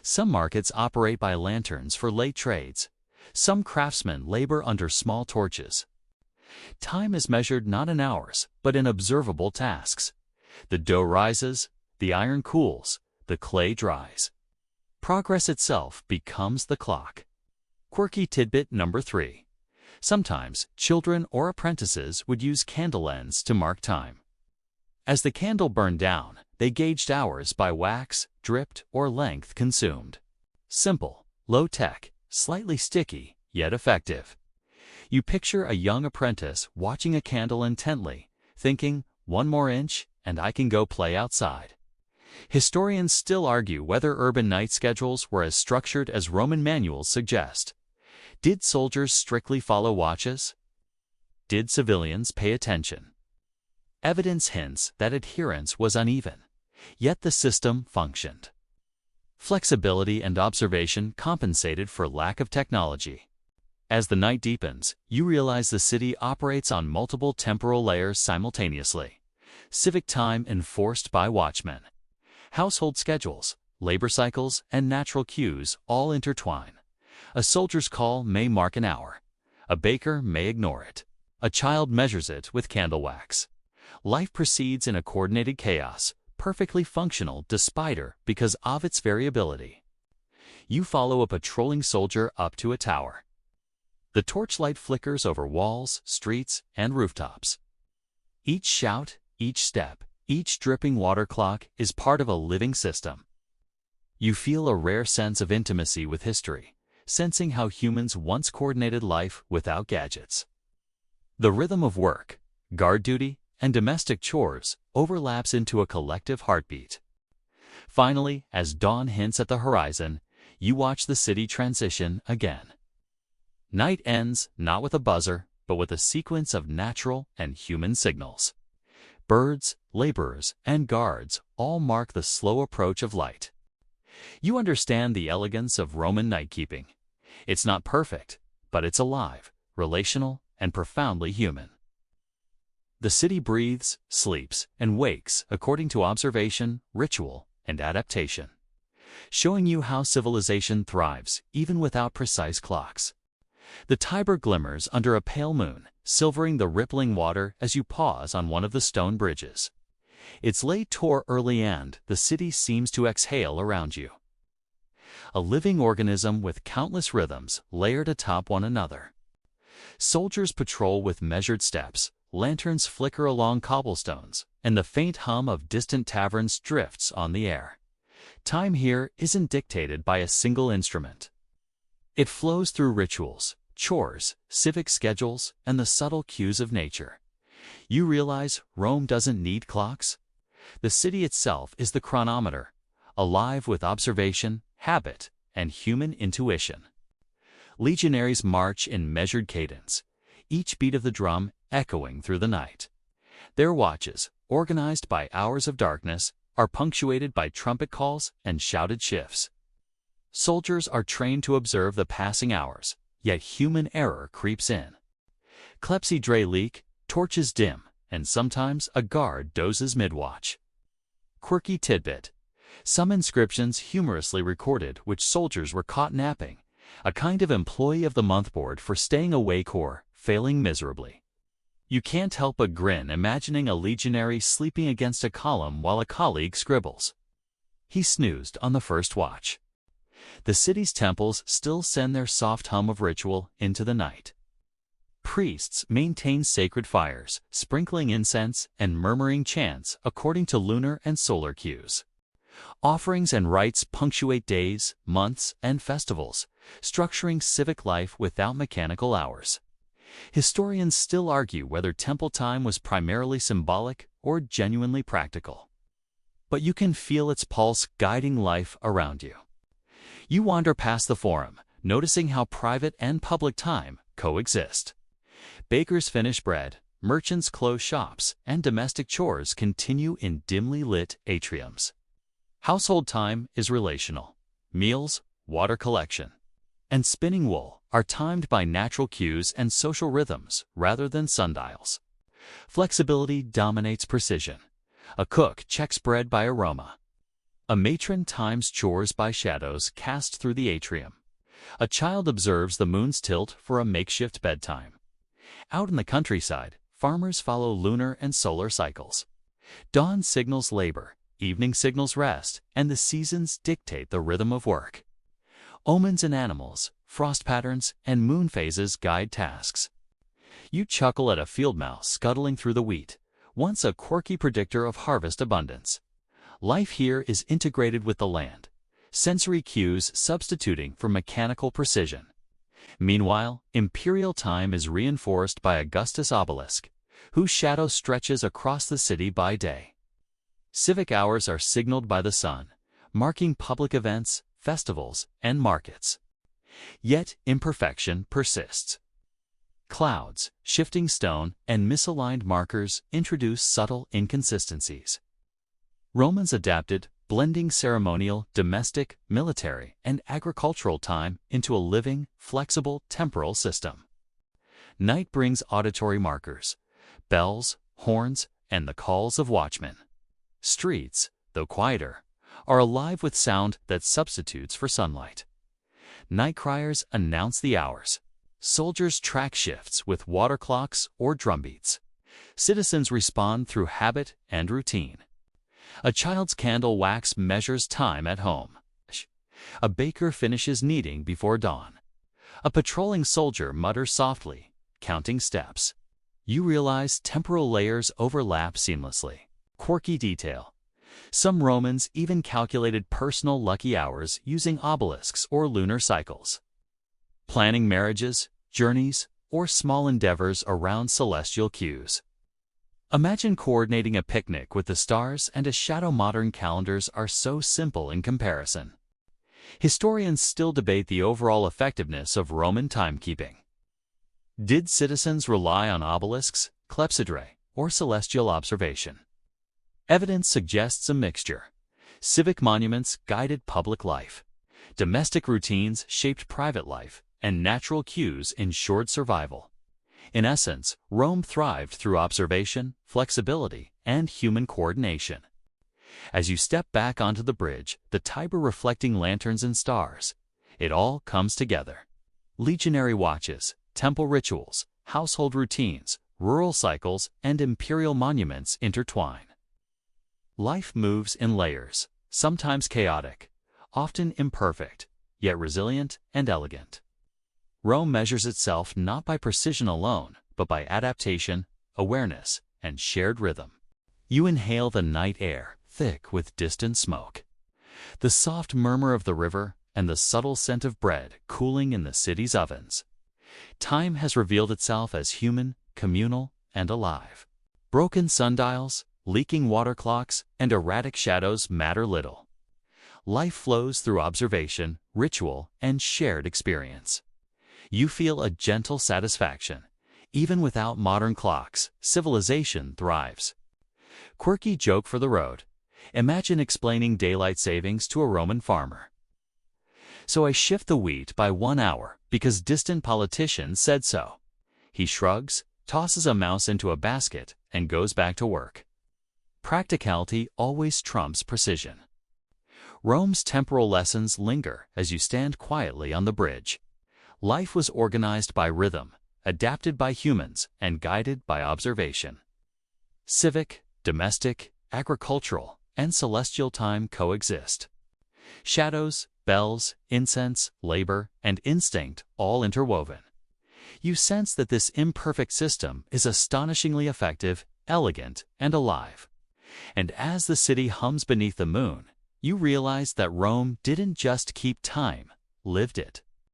Some markets operate by lanterns for late trades. Some craftsmen labor under small torches. Time is measured not in hours, but in observable tasks. The dough rises, the iron cools, the clay dries. Progress itself becomes the clock. Quirky tidbit number 3. Sometimes children or apprentices would use candle ends to mark time. As the candle burned down, they gauged hours by wax, dripped, or length consumed. Simple, low-tech, slightly sticky, yet effective. You picture a young apprentice watching a candle intently, thinking, "One more inch, and I can go play outside." Historians still argue whether urban night schedules were as structured as Roman manuals suggest. Did soldiers strictly follow watches? Did civilians pay attention? Evidence hints that adherence was uneven, yet the system functioned. Flexibility and observation compensated for lack of technology. As the night deepens, you realize the city operates on multiple temporal layers simultaneously. Civic time enforced by watchmen. Household schedules, labor cycles, and natural cues all intertwine. A soldier's call may mark an hour. A baker may ignore it. A child measures it with candle wax. Life proceeds in a coordinated chaos, perfectly functional despite because of its variability. You follow a patrolling soldier up to a tower. The torchlight flickers over walls, streets, and rooftops. Each shout, each step, each dripping water clock is part of a living system. You feel a rare sense of intimacy with history, sensing how humans once coordinated life without gadgets. The rhythm of work, guard duty, and domestic chores overlaps into a collective heartbeat. Finally, as dawn hints at the horizon, you watch the city transition again. Night ends not with a buzzer, but with a sequence of natural and human signals. Birds, laborers, and guards all mark the slow approach of light. You understand the elegance of Roman night-keeping. It's not perfect, but it's alive, relational, and profoundly human. The city breathes, sleeps, and wakes according to observation, ritual, and adaptation, showing you how civilization thrives even without precise clocks. The Tiber glimmers under a pale moon, silvering the rippling water as you pause on one of the stone bridges. It's late toward early and the city seems to exhale around you. A living organism with countless rhythms layered atop one another. Soldiers patrol with measured steps, lanterns flicker along cobblestones, and the faint hum of distant taverns drifts on the air. Time here isn't dictated by a single instrument. It flows through rituals, chores, civic schedules, and the subtle cues of nature. You realize Rome doesn't need clocks? The city itself is the chronometer, alive with observation, habit, and human intuition. Legionaries march in measured cadence, each beat of the drum echoing through the night. Their watches, organized by hours of darkness, are punctuated by trumpet calls and shouted shifts. Soldiers are trained to observe the passing hours, yet human error creeps in. Clepsydre leak, torches dim, and sometimes a guard dozes mid-watch. Quirky tidbit. Some inscriptions humorously recorded which soldiers were caught napping, a kind of employee of the month board for staying awake or failing miserably. You can't help but grin imagining a legionary sleeping against a column while a colleague scribbles. He snoozed on the first watch. The city's temples still send their soft hum of ritual into the night. Priests maintain sacred fires, sprinkling incense and murmuring chants according to lunar and solar cues. Offerings and rites punctuate days, months, and festivals, structuring civic life without mechanical hours. Historians still argue whether temple time was primarily symbolic or genuinely practical. But you can feel its pulse guiding life around you. You wander past the forum, noticing how private and public time coexist. Bakers finish bread, merchants close shops, and domestic chores continue in dimly lit atriums. Household time is relational. Meals, water collection, and spinning wool are timed by natural cues and social rhythms rather than sundials. Flexibility dominates precision. A cook checks bread by aroma. A matron times chores by shadows cast through the atrium. A child observes the moon's tilt for a makeshift bedtime. Out in the countryside, farmers follow lunar and solar cycles. Dawn signals labor, evening signals rest, and the seasons dictate the rhythm of work. Omens in animals, frost patterns, and moon phases guide tasks. You chuckle at a field mouse scuttling through the wheat, once a quirky predictor of harvest abundance. Life here is integrated with the land, sensory cues substituting for mechanical precision. Meanwhile, imperial time is reinforced by Augustus' obelisk, whose shadow stretches across the city by day. Civic hours are signaled by the sun, marking public events, festivals, and markets. Yet imperfection persists. Clouds, shifting stone, and misaligned markers introduce subtle inconsistencies. Romans adapted, blending ceremonial, domestic, military, and agricultural time into a living, flexible temporal system. Night brings auditory markers, bells, horns, and the calls of watchmen. Streets, though quieter, are alive with sound that substitutes for sunlight. Night criers announce the hours. Soldiers track shifts with water clocks or drumbeats. Citizens respond through habit and routine. A child's candle wax measures time at home. A baker finishes kneading before dawn. A patrolling soldier mutters softly, counting steps. You realize temporal layers overlap seamlessly. Quirky detail. Some Romans even calculated personal lucky hours using obelisks or lunar cycles. Planning marriages, journeys, or small endeavors around celestial cues. Imagine coordinating a picnic with the stars and a shadow. Modern calendars are so simple in comparison. Historians still debate the overall effectiveness of Roman timekeeping. Did citizens rely on obelisks, clepsydrae, or celestial observation? Evidence suggests a mixture. Civic monuments guided public life. Domestic routines shaped private life, and natural cues ensured survival. In essence, Rome thrived through observation, flexibility, and human coordination. As you step back onto the bridge, the Tiber reflecting lanterns and stars, it all comes together. Legionary watches, temple rituals, household routines, rural cycles, and imperial monuments intertwine. Life moves in layers, sometimes chaotic, often imperfect, yet resilient and elegant. Rome measures itself not by precision alone, but by adaptation, awareness, and shared rhythm. You inhale the night air, thick with distant smoke. The soft murmur of the river and the subtle scent of bread cooling in the city's ovens. Time has revealed itself as human, communal, and alive. Broken sundials, leaking water clocks, and erratic shadows matter little. Life flows through observation, ritual, and shared experience. You feel a gentle satisfaction. Even without modern clocks, civilization thrives. Quirky joke for the road. Imagine explaining daylight savings to a Roman farmer. So I shift the wheat by 1 hour because distant politicians said so. He shrugs, tosses a mouse into a basket, and goes back to work. Practicality always trumps precision. Rome's temporal lessons linger as you stand quietly on the bridge. Life was organized by rhythm, adapted by humans, and guided by observation. Civic, domestic, agricultural, and celestial time coexist. Shadows, bells, incense, labor, and instinct all interwoven. You sense that this imperfect system is astonishingly effective, elegant, and alive. And as the city hums beneath the moon, you realize that Rome didn't just keep time, lived it.